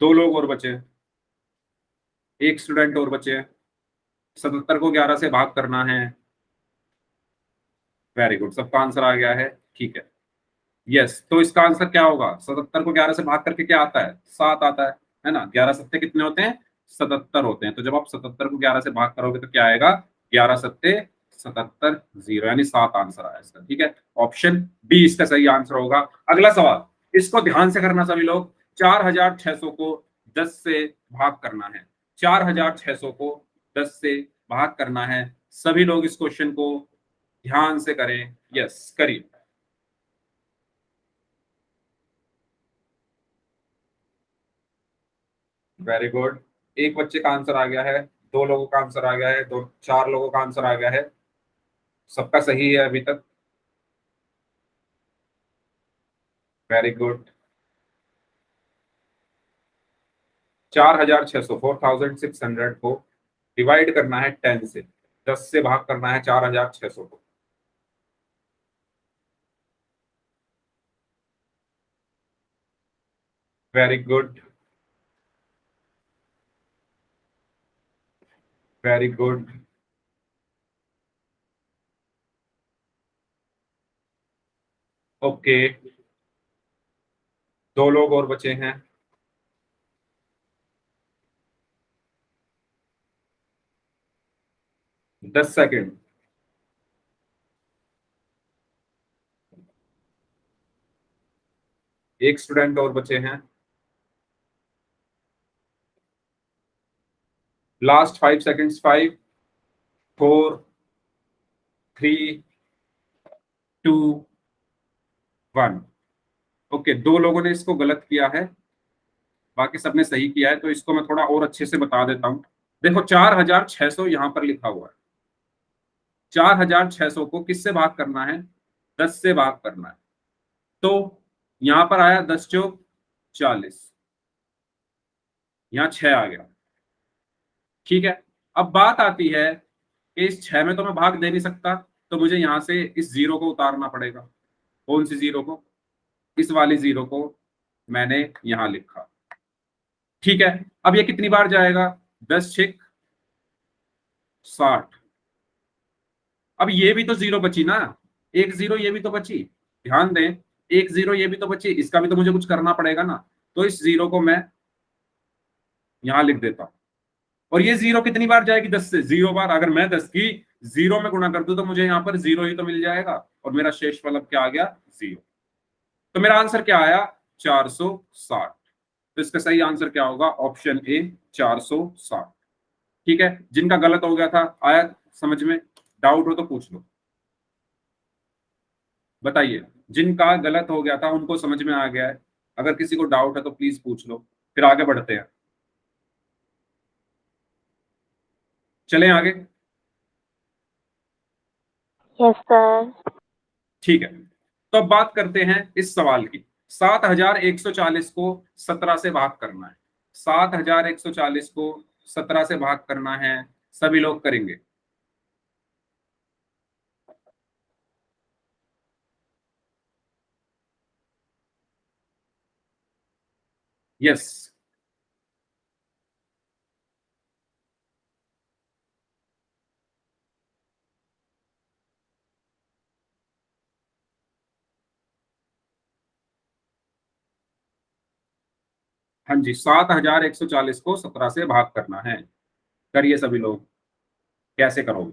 दो लोग और बचे हैं, एक स्टूडेंट और बचे हैं। 77 को 11 से भाग करना है। वेरी गुड, सबका आंसर आ गया है। ठीक है, यस, तो इसका आंसर क्या होगा, 77 को 11 से भाग करके क्या आता है, 7 आता है ना। 11 सत्ते कितने होते हैं, 77 होते हैं। तो जब आप 77 को 11 से भाग करोगे तो क्या आएगा, 11 सत्ते 77, 0, यानी 7 आंसर आया इसका। ठीक है, ऑप्शन बी इसका सही आंसर होगा। अगला सवाल, इसको ध्यान से करना सभी लोग। 4600 को 10 से भाग करना है। 4600 को 10 से भाग करना है। सभी लोग इस क्वेश्चन को ध्यान से करें। यस, करिए। वेरी गुड, एक बच्चे का आंसर आ गया है, दो लोगों का आंसर आ गया है, दो 4 लोगों का आंसर आ गया है। सबका सही है अभी तक। Very good. 4600, 4600 को डिवाइड करना है 10 से, 10 से भाग करना है 4600 को। Very good, very good. Okay, दो लोग और बचे हैं। 10 सेकेंड। एक स्टूडेंट और बचे हैं। Last 5 seconds, 5, 4, 3, 2, 1। ओके, दो लोगों ने इसको गलत किया है, बाकी सबने सही किया है। तो इसको मैं थोड़ा और अच्छे से बता देता हूं। देखो, 4600 यहां पर लिखा हुआ है। 4600 को किससे भाग करना है, 10 से भाग करना है। तो यहां पर आया 10 चौक 40, यहां 6 आ गया। ठीक है, अब बात आती है कि इस 6 में तो मैं भाग दे नहीं सकता, तो मुझे यहां से इस 0 को उतारना पड़ेगा। कौन सी 0 को, इस वाली 0 को मैंने यहां लिखा। ठीक है, अब ये कितनी बार जाएगा, 10 6 60। अब ये भी तो 0 बची ना, एक 0 ये भी तो बची। ध्यान दें, एक 0 ये भी तो बची, इसका भी तो मुझे कुछ करना पड़ेगा ना। तो इस 0 को मैं यहां लिख देता हूं। और ये 0 कितनी बार जाएगी, 10 से 0 बार। अगर मैं 10 की 0 में गुणा कर दूं तो मुझे यहाँ पर 0 ही तो मिल जाएगा, और मेरा शेषफल अब क्या आ गया, 0। तो मेरा आंसर क्या आया, 460। तो इसका सही आंसर क्या होगा, ऑप्शन ए, 460। ठीक है, जिनका गलत हो गया था, आया समझ में, डाउट हो तो पूछ लो, बताइए। जिनका गलत हो गया था उनको समझ में आ गया है, अगर किसी को डाउट है तो प्लीज पूछ लो, फिर आगे बढ़ते हैं। चलें आगे। Yes sir. ठीक है, तो अब बात करते हैं इस सवाल की। 7140 को 17 से भाग करना है। 7140 को 17 से भाग करना है, सभी लोग करेंगे। यस, हाँ जी, 7140 को 17 से भाग करना है। करिए सभी लोग, कैसे करोगे?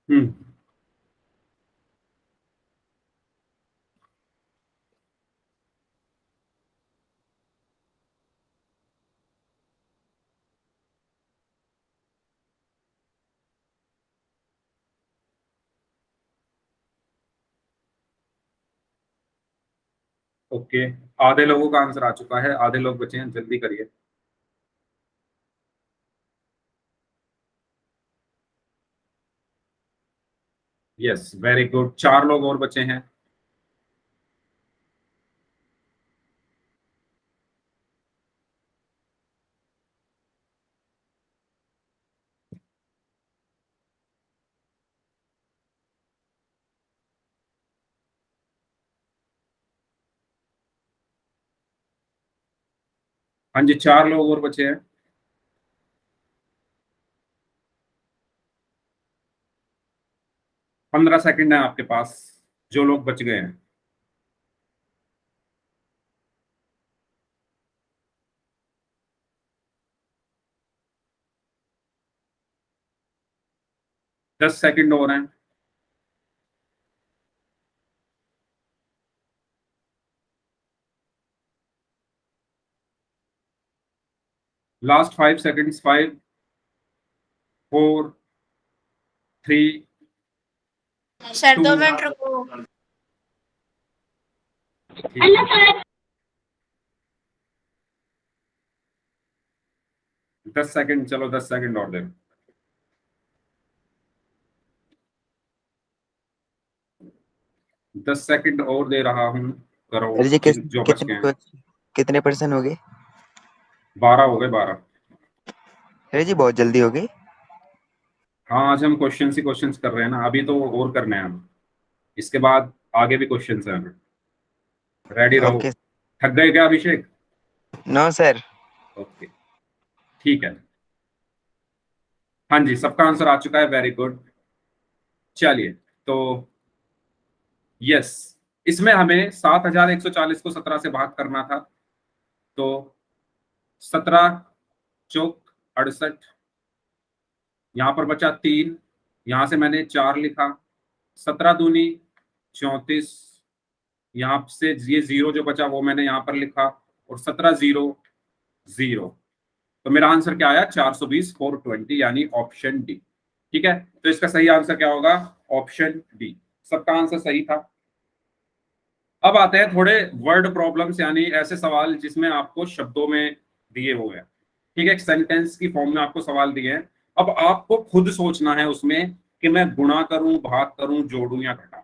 हम्म, ओके, आधे लोगों का आंसर आ चुका है, आधे लोग बचे हैं, जल्दी करिए। यस, वेरी गुड, 4 लोग और बचे हैं। हाँ जी, 4 लोग और बचे हैं। 15 सेकंड है आपके पास, जो लोग बच गए हैं। 10 सेकंड और हैं। Last 5 seconds, 5, 4, 3, sir 2। 2 मिनट रुको। ठीक है, 10 सेकंड, चलो 10 सेकंड और दे। 10 सेकंड और दे रहा हूँ, करो सर जी जो बच गए हैं। कितने परसेंट हो गए? 12 हो गए, 12। सर जी बहुत जल्दी हो गई। हाँ, आज हम क्वेश्चन ही क्वेश्चन कर रहे हैं ना, अभी तो और करने हैं हम, इसके बाद आगे भी क्वेश्चन हैं हमें। रेडी रहो। ओके। थक गए क्या अभिषेक? No sir. ओके, ठीक है। हाँ जी, सबका आंसर आ चुका है, वेरी गुड। चलिए, तो यस, इसमें हमें 7140 को 17 से भाग करना था। तो 17 चौक 68, यहां पर बचा 3, यहां से मैंने 4 लिखा। 17 दूनी 34, यहाँ से ये 0 जो बचा वो मैंने यहाँ पर लिखा, और 17 0 0। तो मेरा आंसर क्या आया? 420 420, यानी ऑप्शन डी। ठीक है, तो इसका सही आंसर क्या होगा? Option D. सबका आंसर सही था। अब आते हैं थोड़े वर्ड प्रॉब्लम्स, यानी ऐसे सवाल जिसमें आपको शब्दों में दिए हुए हैं। ठीक है, एक सेंटेंस की फॉर्म में आपको सवाल दिए हैं। अब आपको खुद सोचना है उसमें कि मैं गुणा करूं, भाग करूं, जोड़ूं या घटाऊं।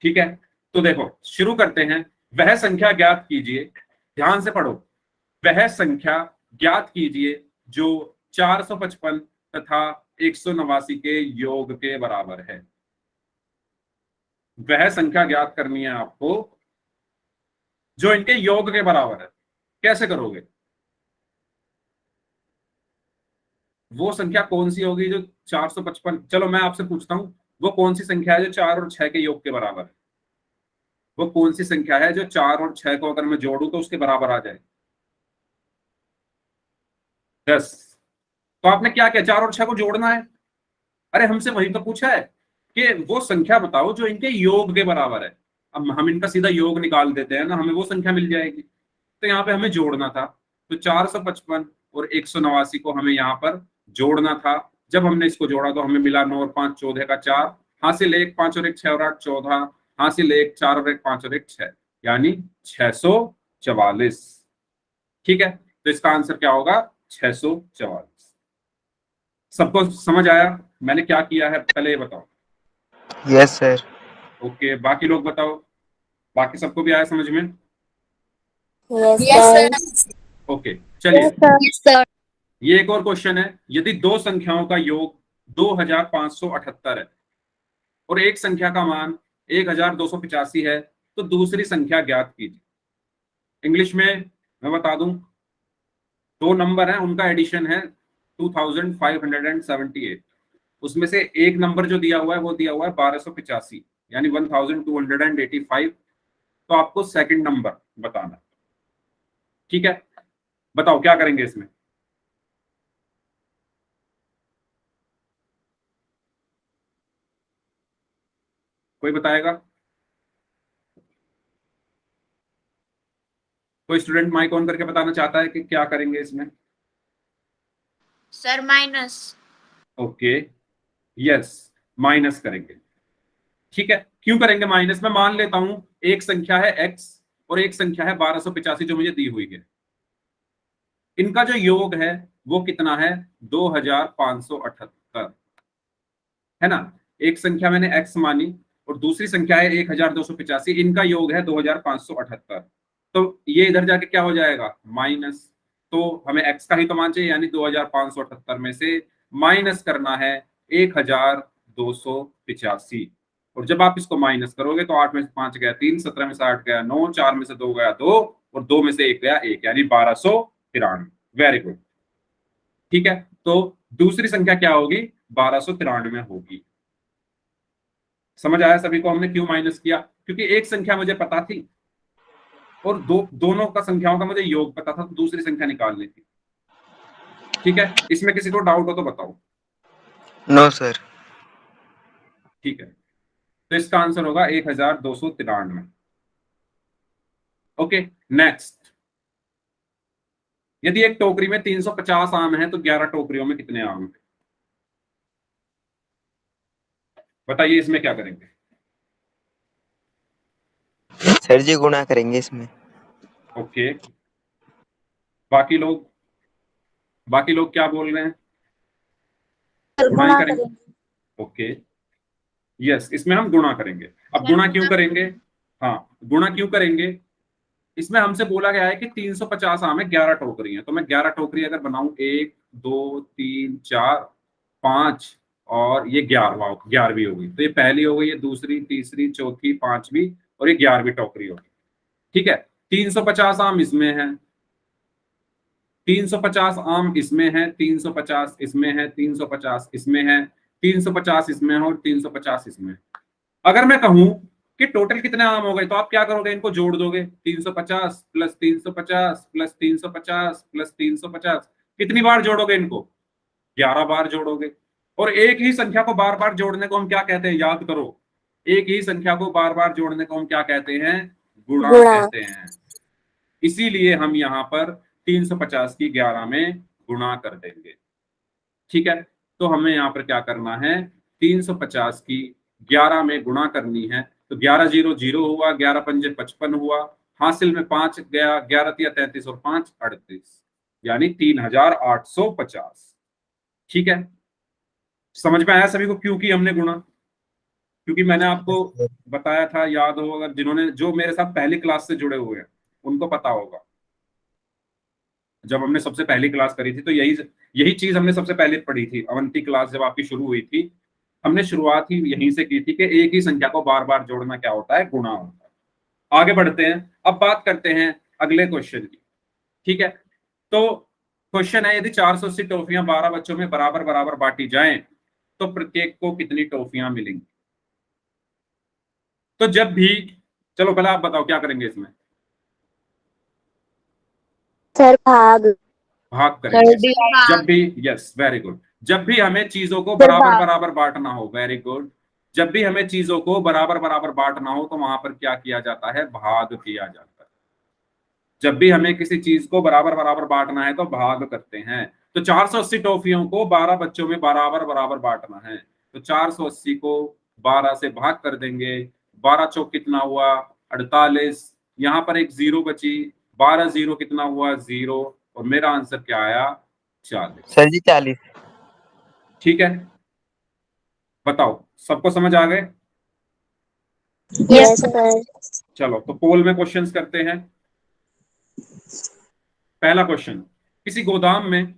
ठीक है, तो देखो शुरू करते हैं। वह संख्या ज्ञात कीजिए, ध्यान से पढ़ो। वह संख्या ज्ञात कीजिए जो 455 तथा 189 के योग के बराबर है। वह संख्या ज्ञात करनी है आपको जो इनके योग के बराबर है। कैसे करोगे? वो संख्या कौन सी होगी जो 455? चलो मैं आपसे पूछता हूं, वो कौन सी संख्या है जो 4 और 6 के योग के बराबर है? वो कौन सी संख्या है जो 4 और 6 को अगर मैं जोड़ूं तो उसके बराबर आ जाए? 10। तो आपने क्या किया? 4 और 6 को जोड़ना है। अरे हमसे वही तो पूछा है कि वो संख्या बताओ जो इनके योग के बराबर है। अब हम इनका सीधा योग निकाल देते हैं ना, हमें वो संख्या मिल जाएगी। तो यहाँ पे हमें जोड़ना था, तो 455 और 189 को हमें यहाँ पर जोड़ना था। जब हमने इसको जोड़ा तो हमें मिला 9 और 5 14 का 4, हासिल 1 5 और 1 6 और 8 14, हासिल 1 4 और 1 5 और 1 6, यानी 644। ठीक है, तो इसका आंसर क्या होगा? 644। सबको समझ आया मैंने क्या किया है? पहले ये बताओ। Yes sir. ओके, बाकी लोग बताओ, बाकी सबको भी आया समझ में? Yes sir. ओके, चलिए यस सर। ये एक और क्वेश्चन है। यदि दो संख्याओं का योग 2578 है और एक संख्या का मान 1285 है, तो दूसरी संख्या ज्ञात कीजिए। इंग्लिश में मैं बता दूं, दो नंबर हैं, उनका एडिशन है 2578। उसमें से एक नंबर जो दिया हुआ है वो दिया हुआ है 1285, यानी 1285। तो आपको सेकंड नंबर बताना। ठीक है, बताओ क्या करेंगे इसमें? कोई बताएगा? कोई स्टूडेंट माइक ऑन करके बताना चाहता है कि क्या करेंगे इसमें? Sir minus. Okay, yes, minus करेंगे। ठीक है, क्यों करेंगे माइनस? मैं मान लेता हूं एक संख्या है x और एक संख्या है 1285 जो मुझे दी हुई है। इनका जो योग है वो कितना है? 2578, है ना। एक संख्या मैंने x मानी और दूसरी संख्या है 1285, इनका योग है 2578। तो ये इधर जाके क्या हो जाएगा? माइनस। तो हमें x का ही तो मान चाहिए, यानी 2578 में से माइनस करना है 1285। और जब आप इसको माइनस करोगे तो 8 में से 5 गया 3, 17 में से 8 गया 9, 4 में से 2 गया 2 और 2 में से 1 गया 1, यानी 1293। Very good. ठीक है, तो दूसरी संख्या क्या होगी? 1293 होगी। समझ आया सभी को हमने क्यों माइनस किया? क्योंकि एक संख्या मुझे पता थी और दोनों का संख्याओं का मुझे योग पता था, तो दूसरी संख्या निकालनी थी। ठीक है, इसमें किसी को डाउट हो तो बताओ। No sir. ठीक है, तो इसका आंसर होगा 1293। Okay, next. यदि एक टोकरी में 350 आम है तो 11 टोकरियों में कितने आम है? बताइए, इसमें क्या करेंगे? सर जी गुणा करेंगे इसमें। ओके, बाकी लोग, बाकी लोग क्या बोल रहे हैं? गुणा ही करेंगे। ओके, यस, इसमें हम गुणा करेंगे। अब गुणा क्यों करेंगे? हाँ, गुणा क्यों करेंगे? इसमें हमसे बोला गया है कि 350 आम है, 11 टोकरी है। तो मैं 11 टोकरी अगर बनाऊं, 1 2 3 4 5 और ये 11वीं होगी। तो ये पहली हो गई, ये दूसरी, तीसरी, चौथी, पांचवी और ये 11वीं टोकरी होगी। ठीक है, 350 आम इसमें है, 350 आम इसमें है, 350 इसमें है, 350 इसमें है, 350 इसमें है और 350 इसमें है। अगर मैं कहूं कि टोटल कितने आम हो गए, तो आप क्या करोगे? इनको जोड़ दोगे। 350 प्लस 350 प्लस 350 प्लस 350। कितनी बार जोड़ोगे इनको? 11 बार जोड़ोगे। और एक ही संख्या को बार बार जोड़ने को हम क्या कहते हैं? याद करो, एक ही संख्या को बार बार जोड़ने को हम क्या कहते हैं? गुणा कहते हैं। इसीलिए हम यहाँ पर 350 की 11 में गुणा कर देंगे। ठीक है, तो हमें यहाँ पर क्या करना है? 350 की 11 में गुणा करनी है। तो 11 0 0 हुआ, 11 पंजे 55 हुआ, हासिल में 5 गया, 11 तिया 33 और 5 38, यानी 3850। ठीक है, समझ में आया सभी को क्यों की हमने गुणा? क्योंकि मैंने आपको बताया था, याद हो अगर, जिन्होंने जो मेरे साथ पहली क्लास से जुड़े हुए हैं उनको पता होगा। जब हमने सबसे पहली क्लास करी थी तो यही यही चीज हमने सबसे पहले पढ़ी थी। अवंती क्लास जब आपकी शुरू हुई थी, हमने शुरुआत ही यहीं से की थी कि एक ही संख्या को बार बार जोड़ना क्या होता है? गुणा होता है। आगे बढ़ते हैं, अब बात करते हैं अगले क्वेश्चन की। ठीक है, तो क्वेश्चन है, यदि 480 टॉफियां 12 बच्चों में बराबर बराबर बांटी जाएं तो प्रत्येक को कितनी टॉफियां मिलेंगी? तो जब भी, चलो पहले आप बताओ क्या करेंगे इसमें? सर भाग। भाग करेंगे। जब भी, यस वेरी गुड, जब भी हमें चीजों को बराबर बराबर बांटना हो, वेरी गुड, जब भी हमें चीजों को बराबर बराबर बांटना हो तो वहां पर क्या किया जाता है, भाग किया जाता है। जब भी हमें किसी चीज को बराबर बराबर बांटना है तो भाग करते हैं। तो 480 टॉफियों को 12 बच्चों में बराबर बराबर बांटना है, तो 480 को 12 से भाग कर देंगे। 12 चौक कितना हुआ, 48। यहां पर एक जीरो बची, 12 जीरो कितना हुआ, 0। और मेरा आंसर क्या आया, 40। सर जी 40। ठीक है, बताओ सबको समझ आ गए? Yes, sir. चलो तो पोल में क्वेश्चंस करते हैं। पहला क्वेश्चन, किसी गोदाम में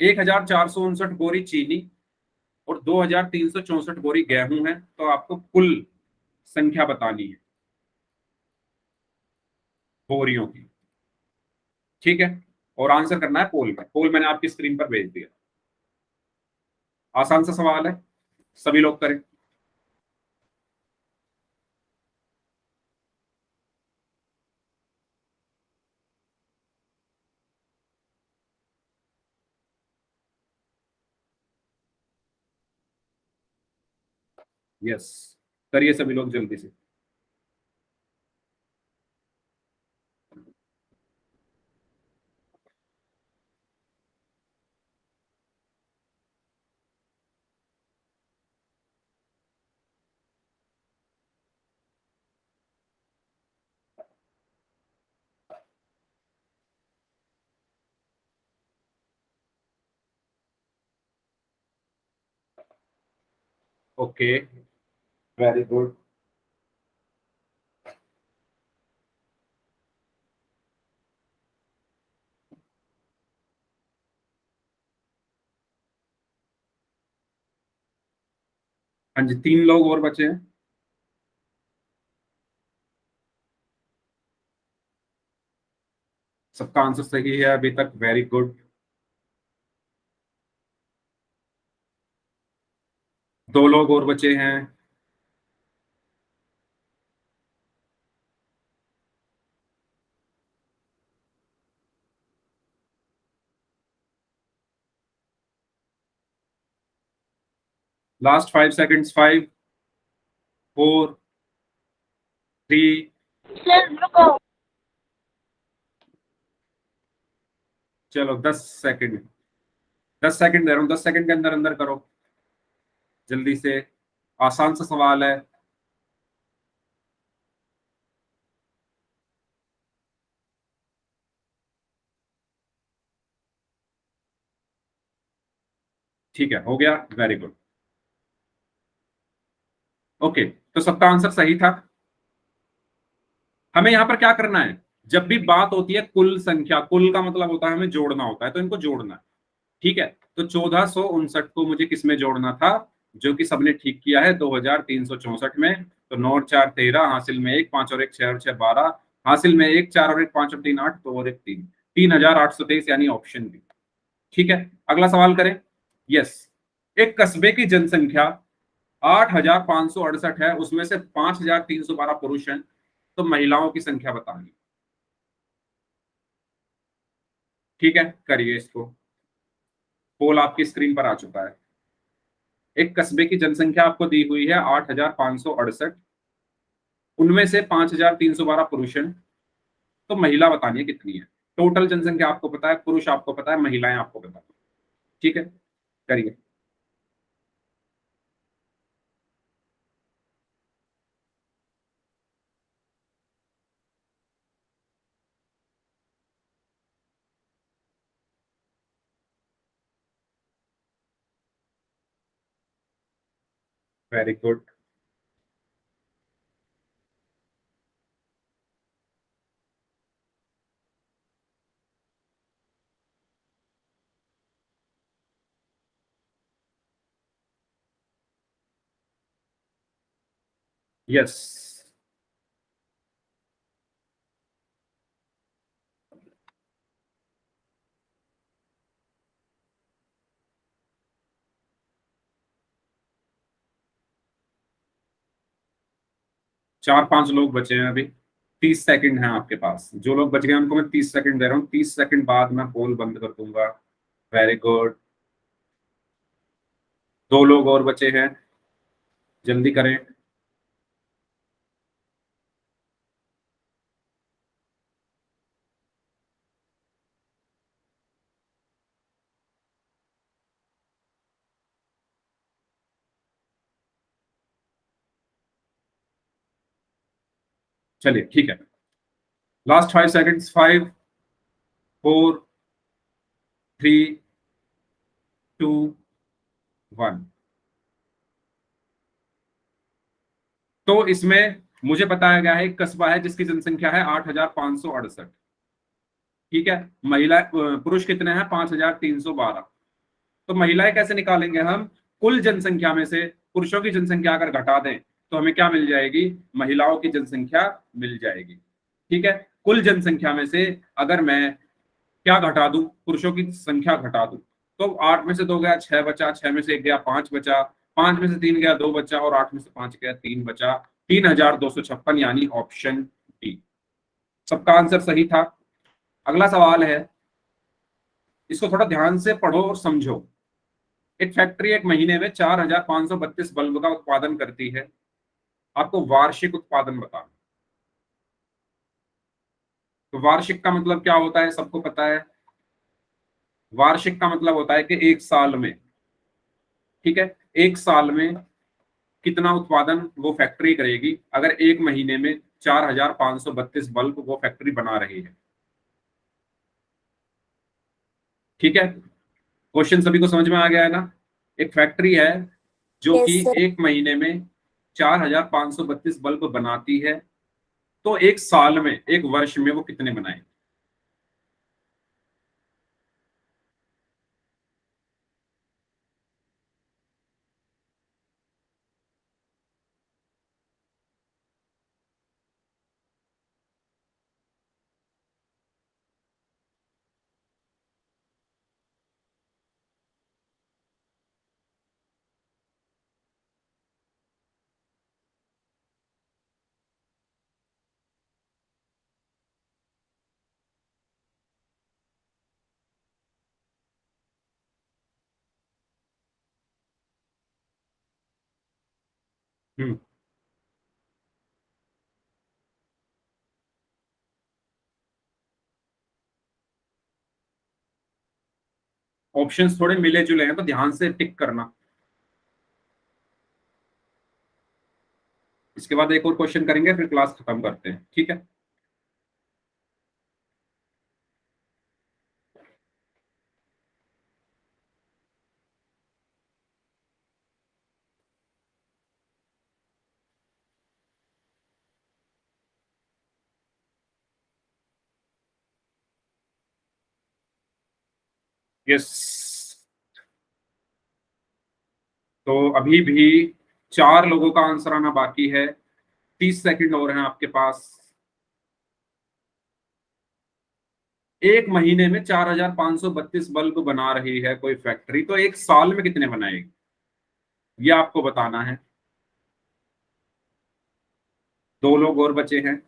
1459 बोरी चीनी और 2364 बोरी गेहूं है, तो आपको कुल संख्या बतानी है बोरियों की। ठीक है, और आंसर करना है पोल में। पोल मैंने आपकी स्क्रीन पर भेज दिया। आसान सा सवाल है, सभी लोग करें। यस, करिए सभी लोग जल्दी से। Okay, very good. हाँ जी, 3 लोग और बचे हैं। सबका आंसर सही है अभी तक, वेरी गुड। 2 लोग और बचे हैं। Last 5 seconds, 5, 4, 3। चलो 10 सेकंड, 10 सेकंड दे रहा हूँ, 10 सेकंड के अंदर अंदर करो जल्दी से। आसान सा सवाल है। ठीक है, हो गया, वेरी गुड। ओके, तो सबका आंसर सही था। हमें यहां पर क्या करना है, जब भी बात होती है कुल संख्या, कुल का मतलब होता है हमें जोड़ना होता है, तो इनको जोड़ना है। ठीक है, तो 1459 को मुझे किसमें जोड़ना था, जो कि सबने ठीक किया है, 2364 में। तो 9 और 4 13, हासिल में 1, 5 और 1 6 और 6 12, हासिल में 1 4 और 1 5 और 3 8, 2 और 1 3, 3823, यानी ऑप्शन बी। ठीक है, अगला सवाल करें। यस, एक कस्बे की जनसंख्या 8568 है, उसमें से 5312 पुरुष हैं, तो महिलाओं की संख्या बतानी। ठीक है, करिए इसको। पोल आपकी स्क्रीन पर आ चुका है। एक कस्बे की जनसंख्या आपको दी हुई है 8568, उनमें से 5312 पुरुष हैं, तो महिला बतानी है कितनी है। टोटल जनसंख्या आपको पता है, पुरुष आपको पता है, महिलाएं आपको पता है। ठीक है, करिए। Very good. यस, 4 5 लोग बचे हैं अभी। 30 सेकंड है आपके पास, जो लोग बच गए उनको मैं 30 सेकंड दे रहा हूँ, 30 सेकंड बाद मैं पोल बंद कर दूंगा। Very good. 2 लोग और बचे हैं। जल्दी करें। चलिए ठीक है, लास्ट 5 सेकंड्स। 5, 4, 3, 2, 1। तो इसमें मुझे बताया गया है एक कस्बा है जिसकी जनसंख्या है 8,568। ठीक है, महिला पुरुष कितने हैं? 5,312। तो महिलाएं कैसे निकालेंगे हम? कुल जनसंख्या में से पुरुषों की जनसंख्या अगर घटा दें तो हमें क्या मिल जाएगी? महिलाओं की जनसंख्या मिल जाएगी। ठीक है, कुल जनसंख्या में से अगर मैं क्या घटा दूं? पुरुषों की संख्या घटा दूं, तो 8 में से 2 गया 6 बचा, 6 में से 1 गया 5 बचा, 5 में से 3 गया 2 बचा, और 8 में से 5 गया 3 बचा। 3,256, यानी ऑप्शन डी। सबका आंसर सही था। अगला सवाल है, इसको थोड़ा ध्यान से पढ़ो और समझो। एक फैक्ट्री एक महीने में 4,532 बल्ब का उत्पादन करती है। आपको वार्षिक उत्पादन बताना। तो वार्षिक का मतलब क्या होता है? सबको पता है। वार्षिक का मतलब होता है कि एक साल में, ठीक है, एक साल में कितना उत्पादन वो फैक्ट्री करेगी अगर एक महीने में 4,532 बल्ब वो फैक्ट्री बना रही है। ठीक है, क्वेश्चन सभी को समझ में आ गया है ना? एक फैक्ट्री है जो Yes, कि sir. एक महीने में 4,532 बल्ब बनाती है, तो एक साल में, एक वर्ष में वो कितने बनाए? हम्म ऑप्शंस थोड़े मिले जुले हैं तो ध्यान से टिक करना। इसके बाद एक और क्वेश्चन करेंगे, फिर क्लास खत्म करते हैं। ठीक है, यस। तो अभी भी 4 लोगों का आंसर आना बाकी है। 30 सेकंड और हैं आपके पास। एक महीने में 4,532 बल्ब बना रही है कोई फैक्ट्री, तो एक साल में कितने बनाएगी ये आपको बताना है। 2 लोग और बचे हैं।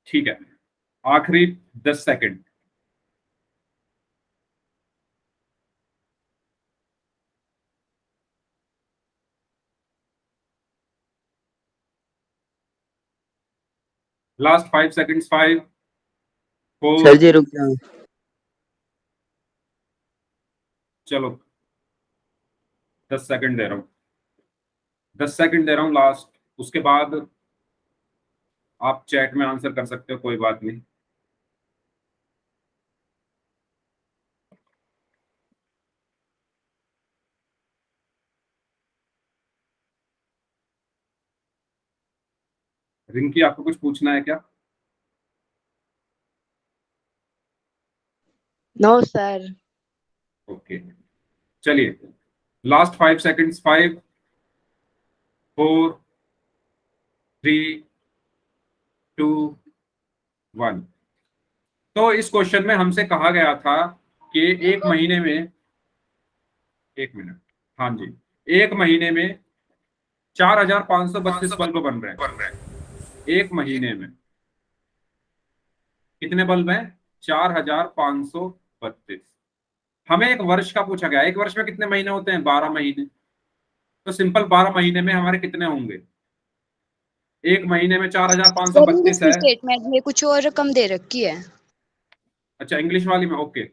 ठीक है, आखिरी 10 सेकंड। Last 5 seconds. 5, सर 4। जी रुक जाओ। चलो 10 सेकंड दे रहा हूँ, 10 सेकंड दे रहा हूँ लास्ट। उसके बाद आप चैट में आंसर कर सकते हो, कोई बात नहीं। रिंकी, आपको कुछ पूछना है क्या? No sir. ओके, चलिए लास्ट 5 सेकंड्स। 5, 4, 3, 2, 1। तो इस क्वेश्चन में हमसे कहा गया था कि एक महीने में, 1 मिनट, हाँ जी, एक महीने में 4532 बल्ब बन रहे हैं एक महीने में। कितने बल्ब हैं? 4532। हमें एक वर्ष का पूछा गया। एक वर्ष में कितने महीने होते हैं? 12 महीने। तो सिंपल 12 महीने में हमारे कितने होंगे? एक महीने में सर इंग्लिश 4532 की है। स्टेटमेंट में कुछ और रकम दे रखी है। अच्छा, इंग्लिश वाली में ओके,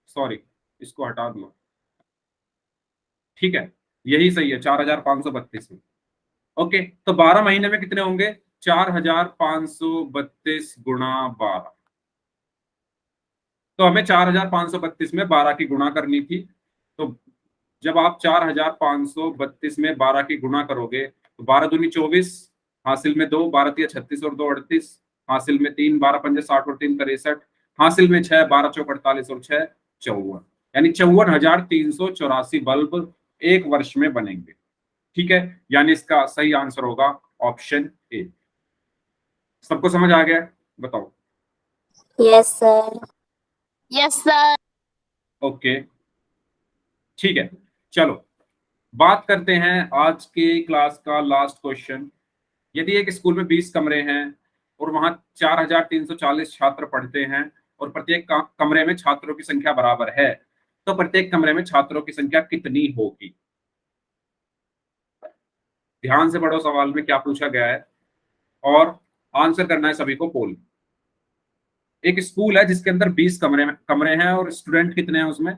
सॉरी, इसको हटा दूंगा। ठीक है, यही सही है, 4532 में। ओके, तो 12 महीने में कितने होंगे? 4532 गुणा 12। तो हमें 4532 में 12 की गुणा करनी थी। तो जब आप 4532 में 12 की गुणा करोगे तो 12 दूनी 24, हासिल में 2, 12 तिया 36 और 2 38, हासिल में 3, 12 पंजे 60 और 3 63, हासिल में 6, 12 चौक 48 और 6 54, यानी 54,384 बल्ब एक वर्ष में बनेंगे। ठीक है, यानी इसका सही आंसर होगा ऑप्शन ए। सबको समझ आ गया? बताओ। Yes, sir. Yes, sir. Okay, ठीक है, चलो बात करते हैं आज के क्लास का लास्ट क्वेश्चन। यदि एक स्कूल में 20 कमरे हैं और वहां 4340 छात्र पढ़ते हैं और प्रत्येक कमरे में छात्रों की संख्या बराबर है, तो प्रत्येक कमरे में छात्रों की संख्या कितनी होगी? ध्यान से पढ़ो, सवाल में क्या पूछा गया है और आंसर करना है सभी को पोल। एक स्कूल है जिसके अंदर 20 कमरे हैं और स्टूडेंट कितने हैं उसमें?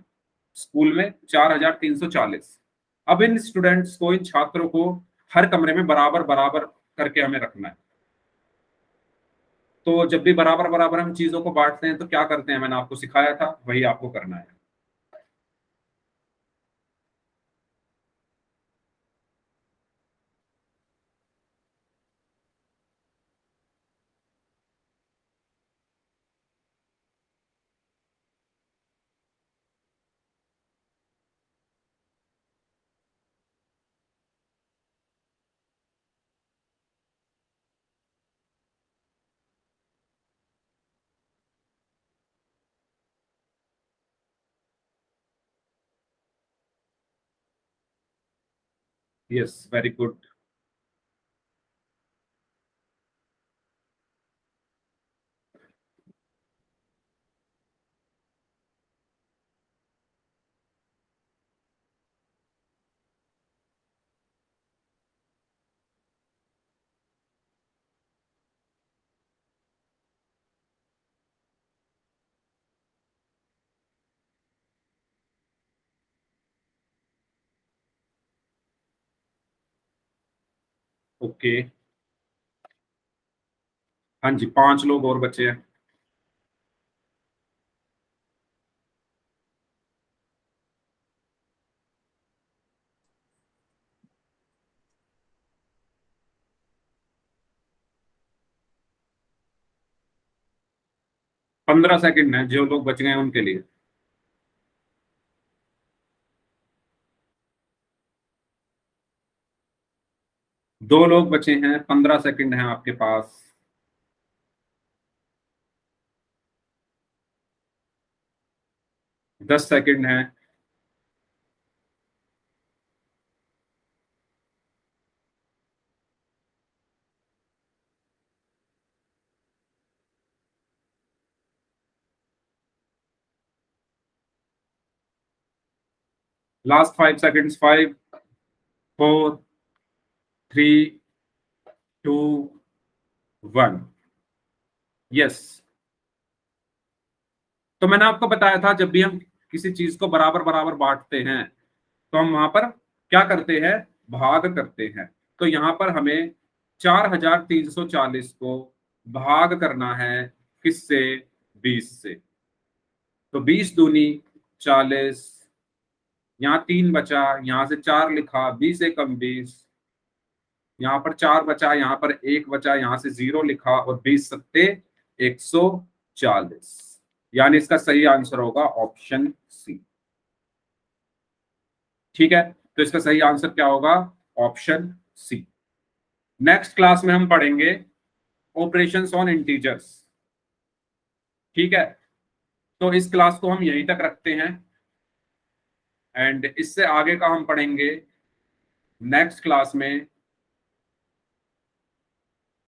स्कूल में 4340। अब इन स्टूडेंट्स को, इन छात्रों को हर कमरे में बराबर बराबर करके हमें रखना है। तो जब भी बराबर बराबर हम चीजों को बांटते हैं तो क्या करते हैं? मैंने आपको सिखाया था, वही आपको करना है। Yes, very good. ओके, हाँ जी, 5 लोग और बचे हैं। पंद्रह सेकंड है जो लोग बच गए हैं उनके लिए। दो लोग बचे हैं, 15 सेकंड है आपके पास। 10 सेकंड है। Last 5 seconds, 5, 4, 3, 2, 1। यस, तो मैंने आपको बताया था जब भी हम किसी चीज को बराबर बराबर बांटते हैं तो हम वहां पर क्या करते हैं? भाग करते हैं। तो यहां पर हमें 4340 को भाग करना है किससे? 20 से। तो 20 दूनी 40, यहाँ 3 बचा, यहां से 4 लिखा, 20 एकम 20, यहाँ पर 4 बचा, यहाँ पर 1 बचा, यहाँ से 0 लिखा और 20 सत्ते 140, यानी इसका सही आंसर होगा ऑप्शन सी। ठीक है, तो इसका सही आंसर क्या होगा? Option C. नेक्स्ट क्लास में हम पढ़ेंगे ऑपरेशंस ऑन इंटीजर्स। ठीक है, तो इस क्लास को हम यहीं तक रखते हैं एंड इससे आगे का हम पढ़ेंगे नेक्स्ट क्लास में